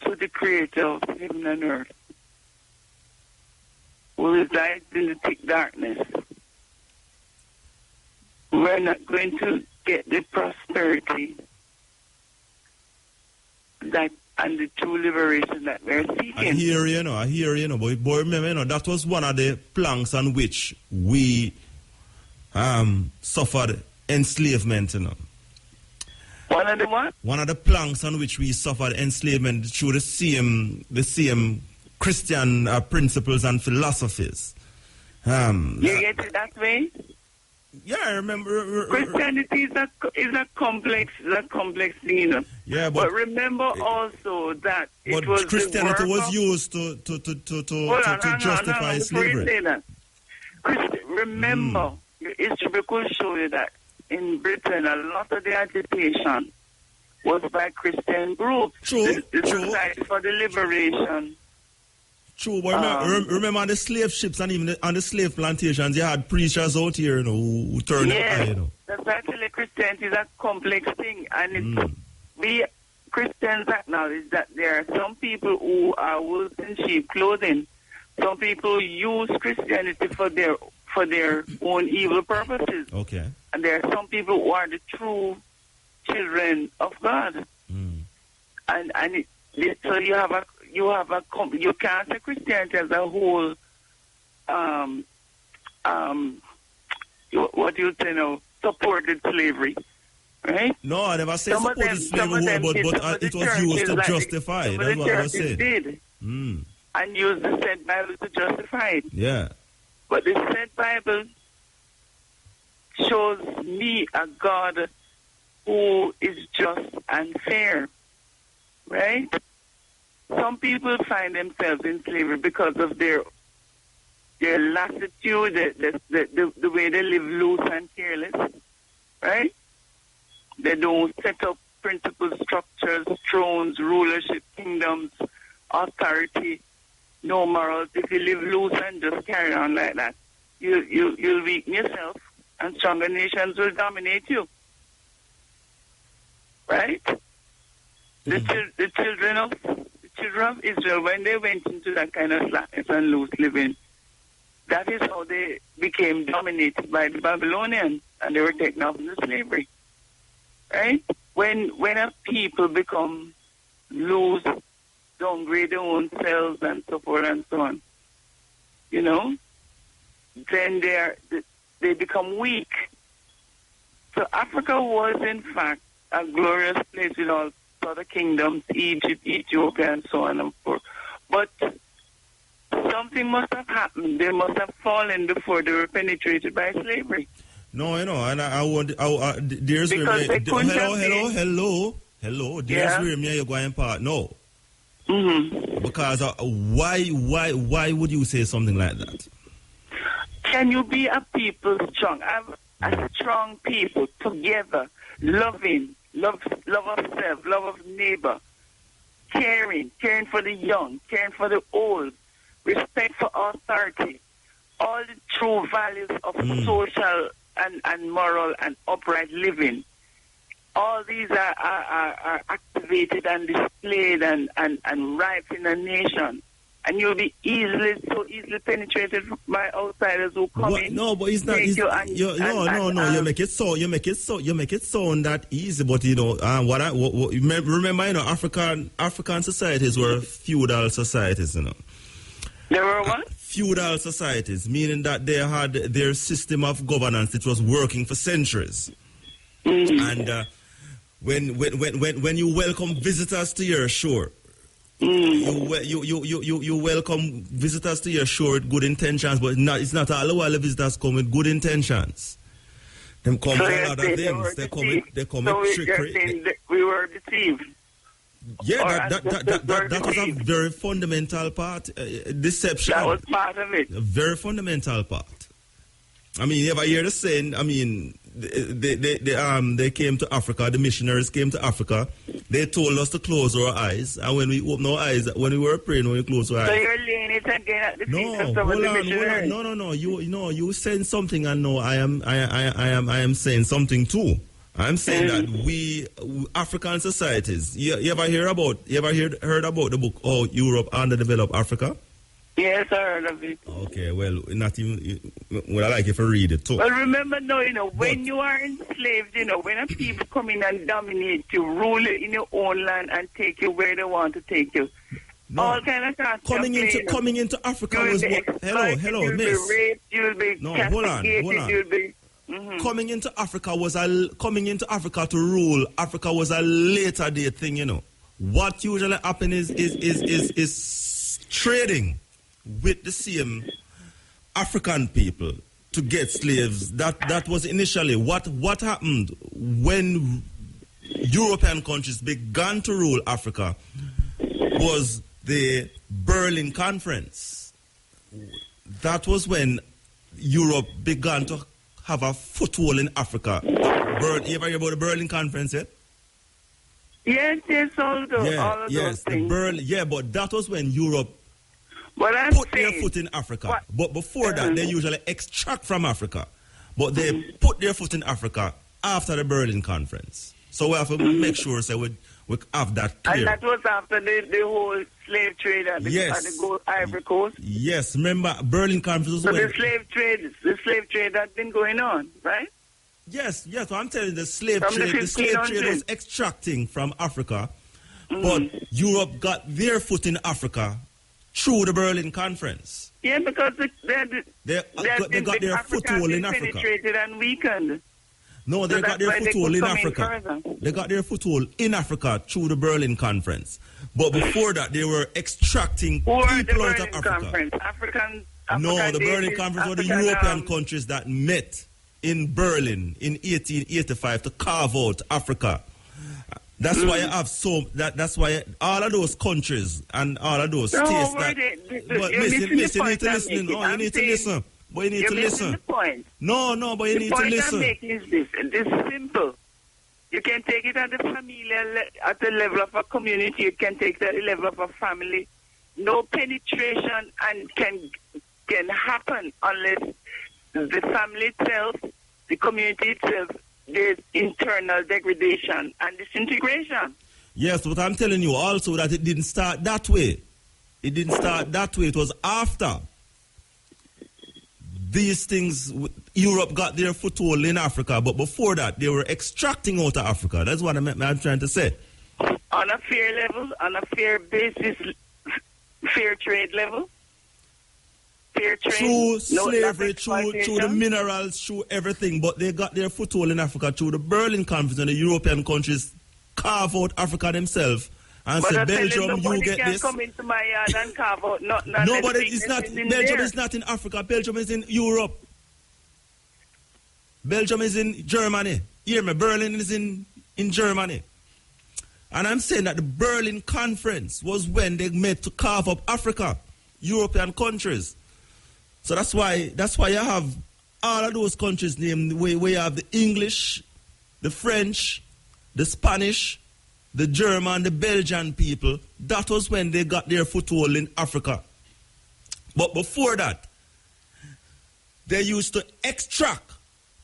to the creator of heaven and earth, who resides in the thick darkness, we're not going to get the prosperity that and the true liberation that we're seeking. I hear you, but remember, that was one of the planks on which we suffered enslavement, One of the what? One of the planks on which we suffered enslavement through the same Christian principles and philosophies. You get it that way? Yeah, I remember. Christianity is a complex thing, Yeah, but remember also that it was Christianity was used to justify slavery. Remember, history could show you that in Britain, a lot of the agitation was by Christian groups. True. The Society for the Liberation. True, but remember on the slave ships and even on the slave plantations, you had preachers out here, who turned up high, That's actually Christianity is a complex thing, and we Christians acknowledge that there are some people who are wolves in sheep clothing. Some people use Christianity for their own evil purposes. Okay. And there are some people who are the true children of God. So you can't say Christianity as a whole. What do you say now? Supported slavery, right? No, I never said supported slavery, but it was used to justify. That's what I was saying. Did and used the said Bible to justify it. Yeah. But the said Bible shows me a God who is just and fair, right? Some people find themselves in slavery because of their lassitude, the way they live loose and careless, right? They don't set up principles, structures, thrones, rulership, kingdoms, authority, no morals. If you live loose and just carry on like that, you'll weaken yourself, and stronger nations will dominate you, right? The children of Israel, when they went into that kind of slackness and loose living, that is how they became dominated by the Babylonians, and they were taken off into slavery. Right? When a people become loose, downgrade their own selves and so forth and so on, then they become weak. So Africa was in fact a glorious place with all other kingdoms, Egypt, Ethiopia, and so on and forth. But something must have happened. They must have fallen before they were penetrated by slavery. No, and I want. There's because they couldn't hello. There's where me you're going part. No. Because why would you say something like that? Can you be a people strong? A strong people together, loving. Love of self, love of neighbor, caring for the young, caring for the old, respect for authority, all the true values of social and moral and upright living. All these are activated and displayed and ripe in a nation. And you'll be so easily penetrated by outsiders who come in. No, but it's not. You make it sound that easy. But remember, African societies were feudal societies. They were what? Feudal societies, meaning that they had their system of governance. It was working for centuries. And when you welcome visitors to your shore. You welcome visitors to your shore with good intentions, but it's not all the while the visitors come with good intentions. Them come for other things. They come with trickery. We were deceived. Yeah, that was a very fundamental part. Deception. That was part of it. A very fundamental part. I mean, you ever hear the saying? I mean, they came to Africa. The missionaries came to Africa. They told us to close our eyes, and when we open our eyes, when we were praying, when we close our eyes. So you're laying it again at the feet of some of the missionaries. No. You saying something, and no, I am saying something too. I'm saying that we African societies. You ever heard about the book "Oh, Europe Underdeveloped Africa"? Yes, I heard of it. Okay, well, not even. Well, I like if I read it too. Well, remember now, when you are enslaved, when a people come in and dominate you, rule you in your own land and take you where they want to take you. No. All kind of stuff. Coming into Africa was what? Hello, miss. You'll be raped, you'll be castigated, hold on. You'll be... Coming into Africa to rule Africa was a later day thing, What usually happens is trading with the same African people to get slaves. That was initially what happened when European countries began to rule Africa was the Berlin Conference. That was when Europe began to have a foothold in Africa. You ever hear about the Berlin Conference yet? Yes, all of those things. But that was when Europe put their foot in Africa. But before that, they usually extract from Africa. But they put their foot in Africa after the Berlin Conference. So we have to make sure we have that clear. And that was after the whole slave trade at the Ivory Coast? Yes, remember, Berlin Conference was so the slave trade had been going on, right? Yes, I'm telling you, the slave trade was extracting from Africa, but Europe got their foot in Africa through the Berlin Conference. Yeah, because they got their foothold in Africa. Penetrated and weakened. No, they got their foothold in Africa. They got their foothold in Africa through the Berlin Conference. But before that, they were extracting people out of Africa. No, the Berlin Conference were the European countries that met in Berlin in 1885 to carve out Africa. That's why I have that's why all of those countries and all of those states that... But you need to listen. You need to listen. But you need to listen. The point. No, but you need to listen. The point I'm making is this. It's simple. You can take it at the familial, at the level of a community. You can take it at the level of a family. No penetration and can happen unless the family itself, the community itself, there's internal degradation and disintegration. Yes, but I'm telling you also that it didn't start that way. It didn't start that way. It was after these things, Europe got their foothold in Africa, but before that, they were extracting out of Africa. That's what I'm trying to say. On a fair level, on a fair basis, fair trade level? Fair trade? Through slavery, through the minerals, through everything, but they got their foothold in Africa through the Berlin Conference, and the European countries carve out Africa themselves. And say, Belgium, you get this. Come into my yard and carve out. No, but it's not. Belgium is not in Africa. Belgium is in Europe. Belgium is in Germany. Hear me, Berlin is in Germany. And I'm saying that the Berlin Conference was when they met to carve up Africa, European countries. So that's why you have all of those countries named where you have the English, the French, the Spanish, the German, the Belgian people. That was when they got their foothold in Africa. But before that, they used to extract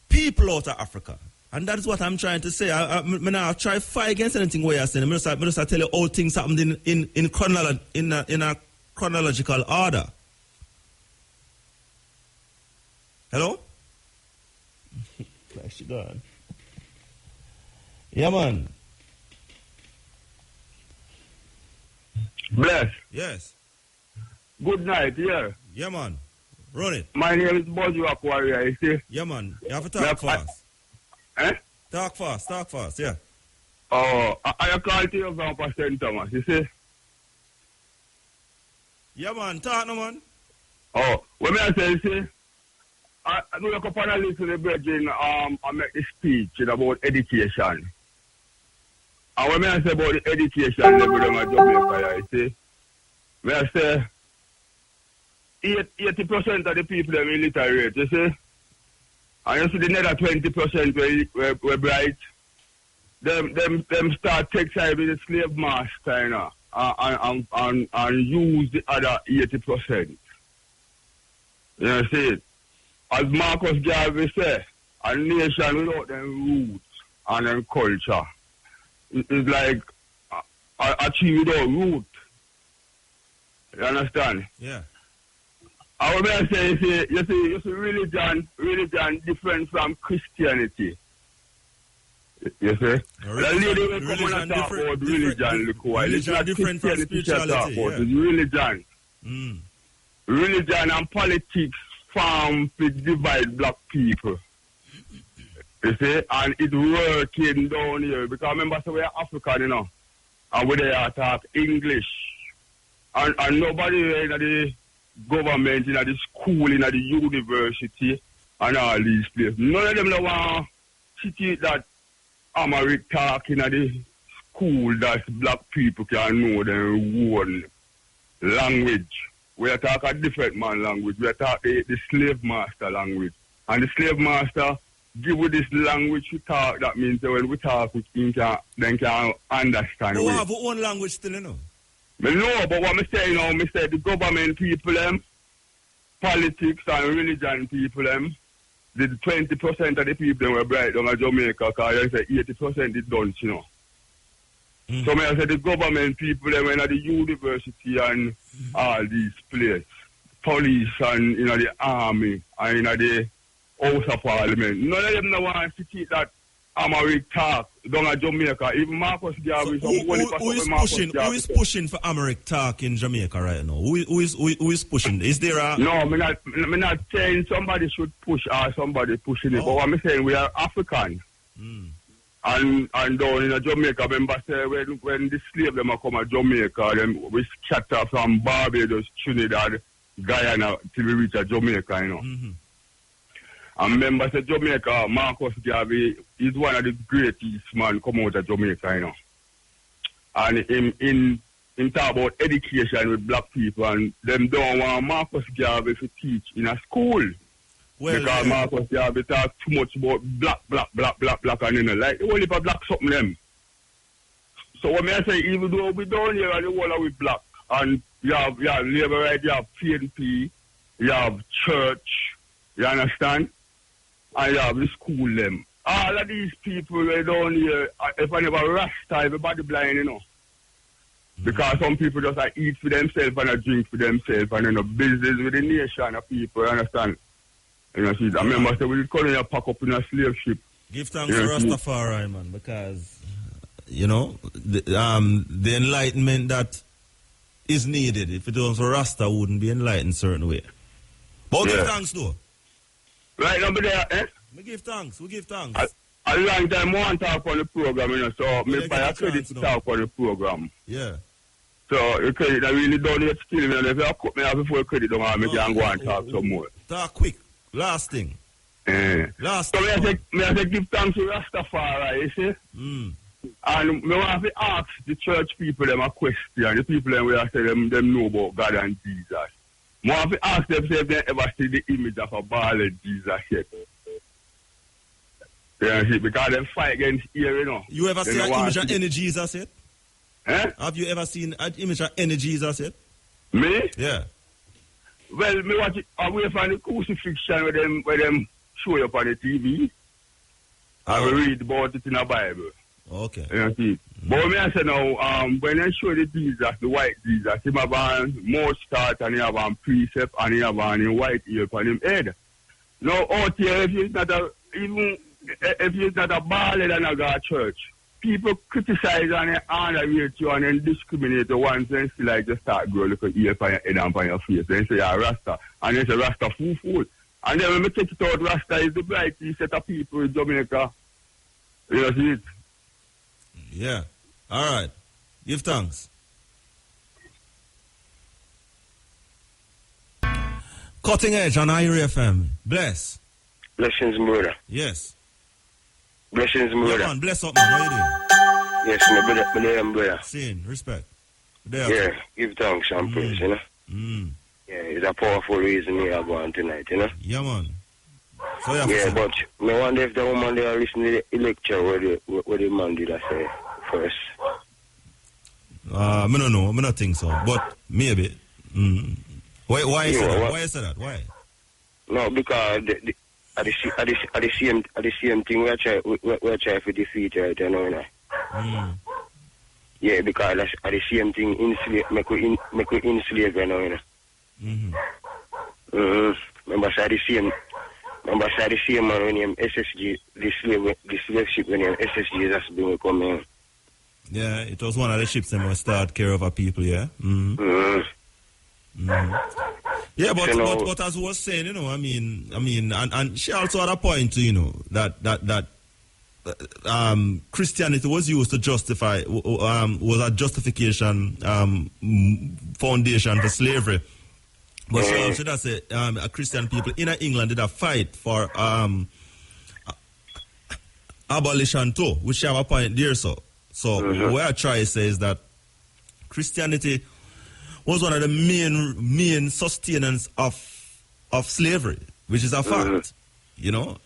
people out of Africa. And that's what I'm trying to say. I try to fight against anything where you're saying. I just tell you all things happened in a chronological order. Hello? She gone. Yeah, man. Bless. Yes. Good night, yeah. Yeah, man. Run it. My name is Mutabruka Warrior, you see? Yeah, man. You have to talk fast. Talk fast, yeah. Oh, I call to you from St. Thomas, you see? Yeah, man. Talk no, man. Oh, when I say, you see, I look up on a list of the brethren, I make the speech about education. And when I say about the education level of Jamaica, you see, when I say 80% of the people are illiterate, you see, and you see the other 20% were bright, them start take side with the slave master, you know, and use the other 80%. You know, see, as Marcus Garvey said, a nation without them roots and them culture is like a tree without root. You understand? Yeah. I would say, you see, religion different from Christianity. You see? The lady will come and talk about religion, look why. It's not different from spirituality. It's religion. Religion and politics form to divide black people. You see? And it's working down here. Because remember, so we are African, you know. And we there talk English. And nobody in the government, in the school, in the university, and all these places. None of them don't want to teach that Amharic talk in the school that black people can know their own language. We are talking a different man language. We are talking the slave master language. And the slave master give us this language we talk. That means that when we talk, we can understand. But we have our own language still, you know? No, but what I say now, I say the government people, politics and religion people, the 20% of the people were bright down in Jamaica, because I say 80% is done, you know. So I say the government people, when at the university and all these places, police and the army and the House of Parliament, none of them want to teach that Amharic talk down in Jamaica. Even Marcus Garvey. So who is pushing for Amharic talk in Jamaica right now? Who is pushing? Is there a... No, I'm not saying somebody should push or somebody pushing it. But what I'm saying, we are African. And down in Jamaica, remember say when the slave them come to Jamaica, then we scatter from Barbados, Trinidad, Guyana till we reach Jamaica, you know. And remember, say Jamaica, Marcus Garvey is one of the greatest man come out of Jamaica, you know. And in talk about education with black people, and them don't want Marcus Garvey to teach in a school. Well, because Marcus Garvey talk too much about black, and you know, like the only for black something them. So what I say, even though we down here, the whole with black, and you have labor right, you have PNP, you have church, you understand? And you have the school them. All of these people they down here, if I never Rasta, everybody blind, you know. Because some people just eat for themselves and drink for themselves and no business with the nation of people, you understand? You know, see, I remember say we did Colonial pack up in a slave ship. Give thanks to Rastafari, man, because you know the enlightenment that is needed. If it was for Rasta, wouldn't be enlightened certain way. But give thanks though. Right now, there, eh? We give thanks. A long time I want to talk on the program, you know, so me buy a credit to talk on the program. Yeah. So the credit I really don't need to kill me, and if you cut me off before credit, I can go and talk some more. Talk quick. Last thing. Last so thing. I say give thanks to Rastafari, you see? And I want to ask the church people them a question, the people them where I say them know about God and Jesus. I want to ask them if they ever see the image of a bald Jesus yet. Yeah, see, because they fight against here, you know. You ever seen an image of any Jesus yet? Eh? Have you ever seen an image of any Jesus yet? Me? Yeah. Well, me watch it away from the crucifixion where them show you up on the TV. I will read about it in the Bible. Okay. You know, see. But me I say now, when they show the Jesus, the white Jesus, he have a moustache and he have a precept and he have a white ear on him head. Now out here, if you're not a ballad and a God church, people criticize and underrate you and then discriminate the ones and still like just start grow like a ear on your head and on your face. Then say you're Rasta. And they say Rasta fool. And then when we take it out, Rasta is the brightest set of people in Jamaica. You know, see it? Yeah. All right. Give thanks. Cutting Edge on IRA FM. Bless. Blessings, brother. Yes. Blessings, brother. Yeah, man. Bless up, man. How you doing? Yes, my brother. Seeing. Respect. Yeah. Give thanks and praise, you know. Yeah, it's a powerful reason we are going tonight, you know. Yeah, man. So yeah, but I wonder if the woman there listen to the lecture what the man did I say first. I don't know. I don't think so. But maybe. Why is that? Why is that? Why? No, because at the same thing we're trying to defeat right now. Yeah, because at the same thing make we enslave right now. Remember, say the same man when him SSG, the slave ship when him SSG has been coming. Yeah, it was one of the ships that must start care of our people, yeah? Yeah, but as I was saying, you know, I mean, and she also had a point, you know, that Christianity was used to justify, was a justification foundation for slavery. But she also does say a Christian people in England did a fight for abolition too, which she have a point there, so what I try to say is that Christianity was one of the main sustainers of slavery, which is a fact. You know,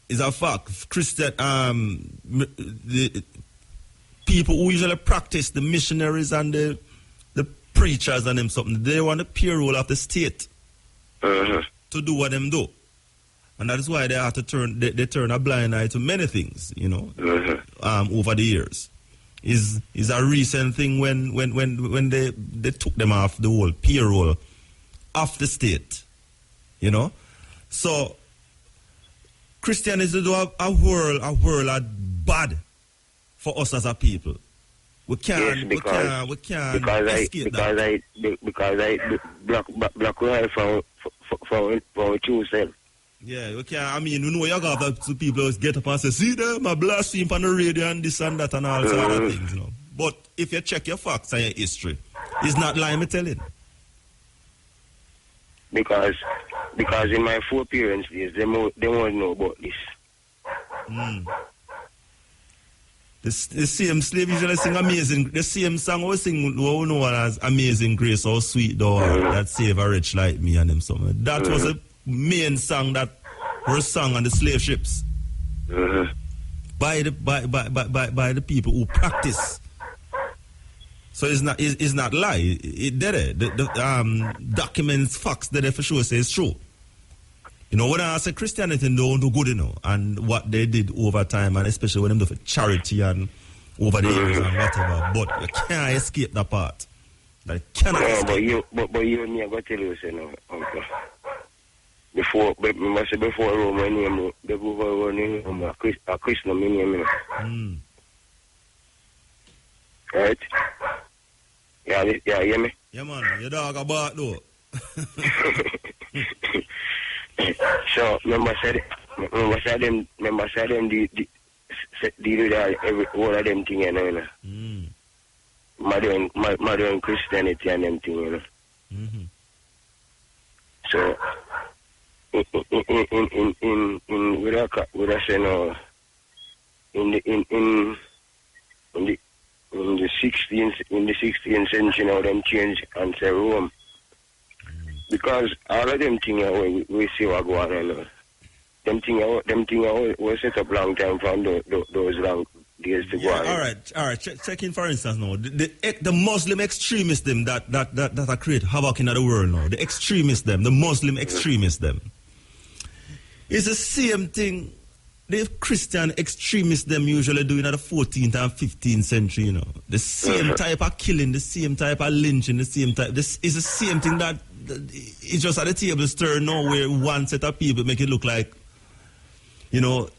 is a fact. Christian the people who usually practice, the missionaries and the preachers and them something, they want the payroll of the state to do what them do. And that is why they have to turn a blind eye to many things, you know, over the years. Is a recent thing when they took them off the whole payroll of the state, you know. So Christianity do a whirl bad for us as a people. We can't escape that. Because I black royal for true self. Yeah, we can't. I mean, you know, you got the people who get up and say, see them, I blaspheme on the radio and this and that and all sorts of things, you know. But if you check your facts and your history, it's not lying, me telling. Because in my foreparents days, they won't know about this. The same slave usually sing amazing. The same song we sing, we know as Amazing Grace, how sweet thou art, that save a wretch like me and them something. That was a main song that was sung on the slave ships by the people who practice. So it's not lie. It did it. The documents, facts that they for sure say it's true. You know, when I say Christianity don't do good, you know, and what they did over time, and especially when they do for charity and over the years and whatever, but you can't escape that part. That cannot escape. But you and me, I got to tell you, you know, uncle. Before Rome, before a Christian name, right? Yeah, hear me? Yeah, man, your dog about though. So, remember said them every all of them thing, you know. Modern Christianity and them thing, you know. So, in the 16th century, now them change and say Rome. Because all of them things we see what go on, you know. Them things were set up long time from those long days to go on. All right. Check in for instance now. The Muslim extremists them that are create havoc in the world now. The extremists them, the Muslim extremists them. It's the same thing the Christian extremists them usually do in the 14th and 15th century, you know. The same type of killing, the same type of lynching, the same type. This is the same thing that it's just at the table stir now where one set of people make it look like, you know,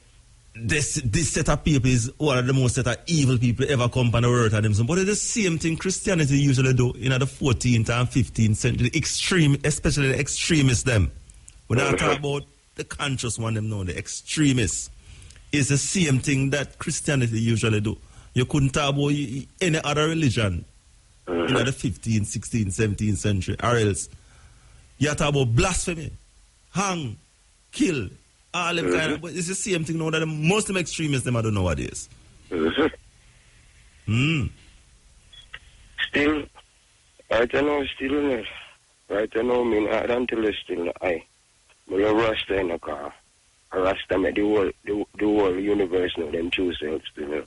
this set of people is one of the most set of evil people ever come on the earth and them. But it's the same thing Christianity usually do in the 14th and 15th century. The extreme, especially the extremists them. When I talk about the conscious one, them know the extremists. It's the same thing that Christianity usually do. You couldn't talk about any other religion in the 15th, 16th, 17th century, or else you talk about blasphemy, hang, kill, all them kind of. But it's the same thing now that the Muslim extremists them I don't know nowadays. Still, I don't know, still, right? I know, I don't tell you still, I will Rasta in a car. Rasta made the whole universe know them true selves, you know.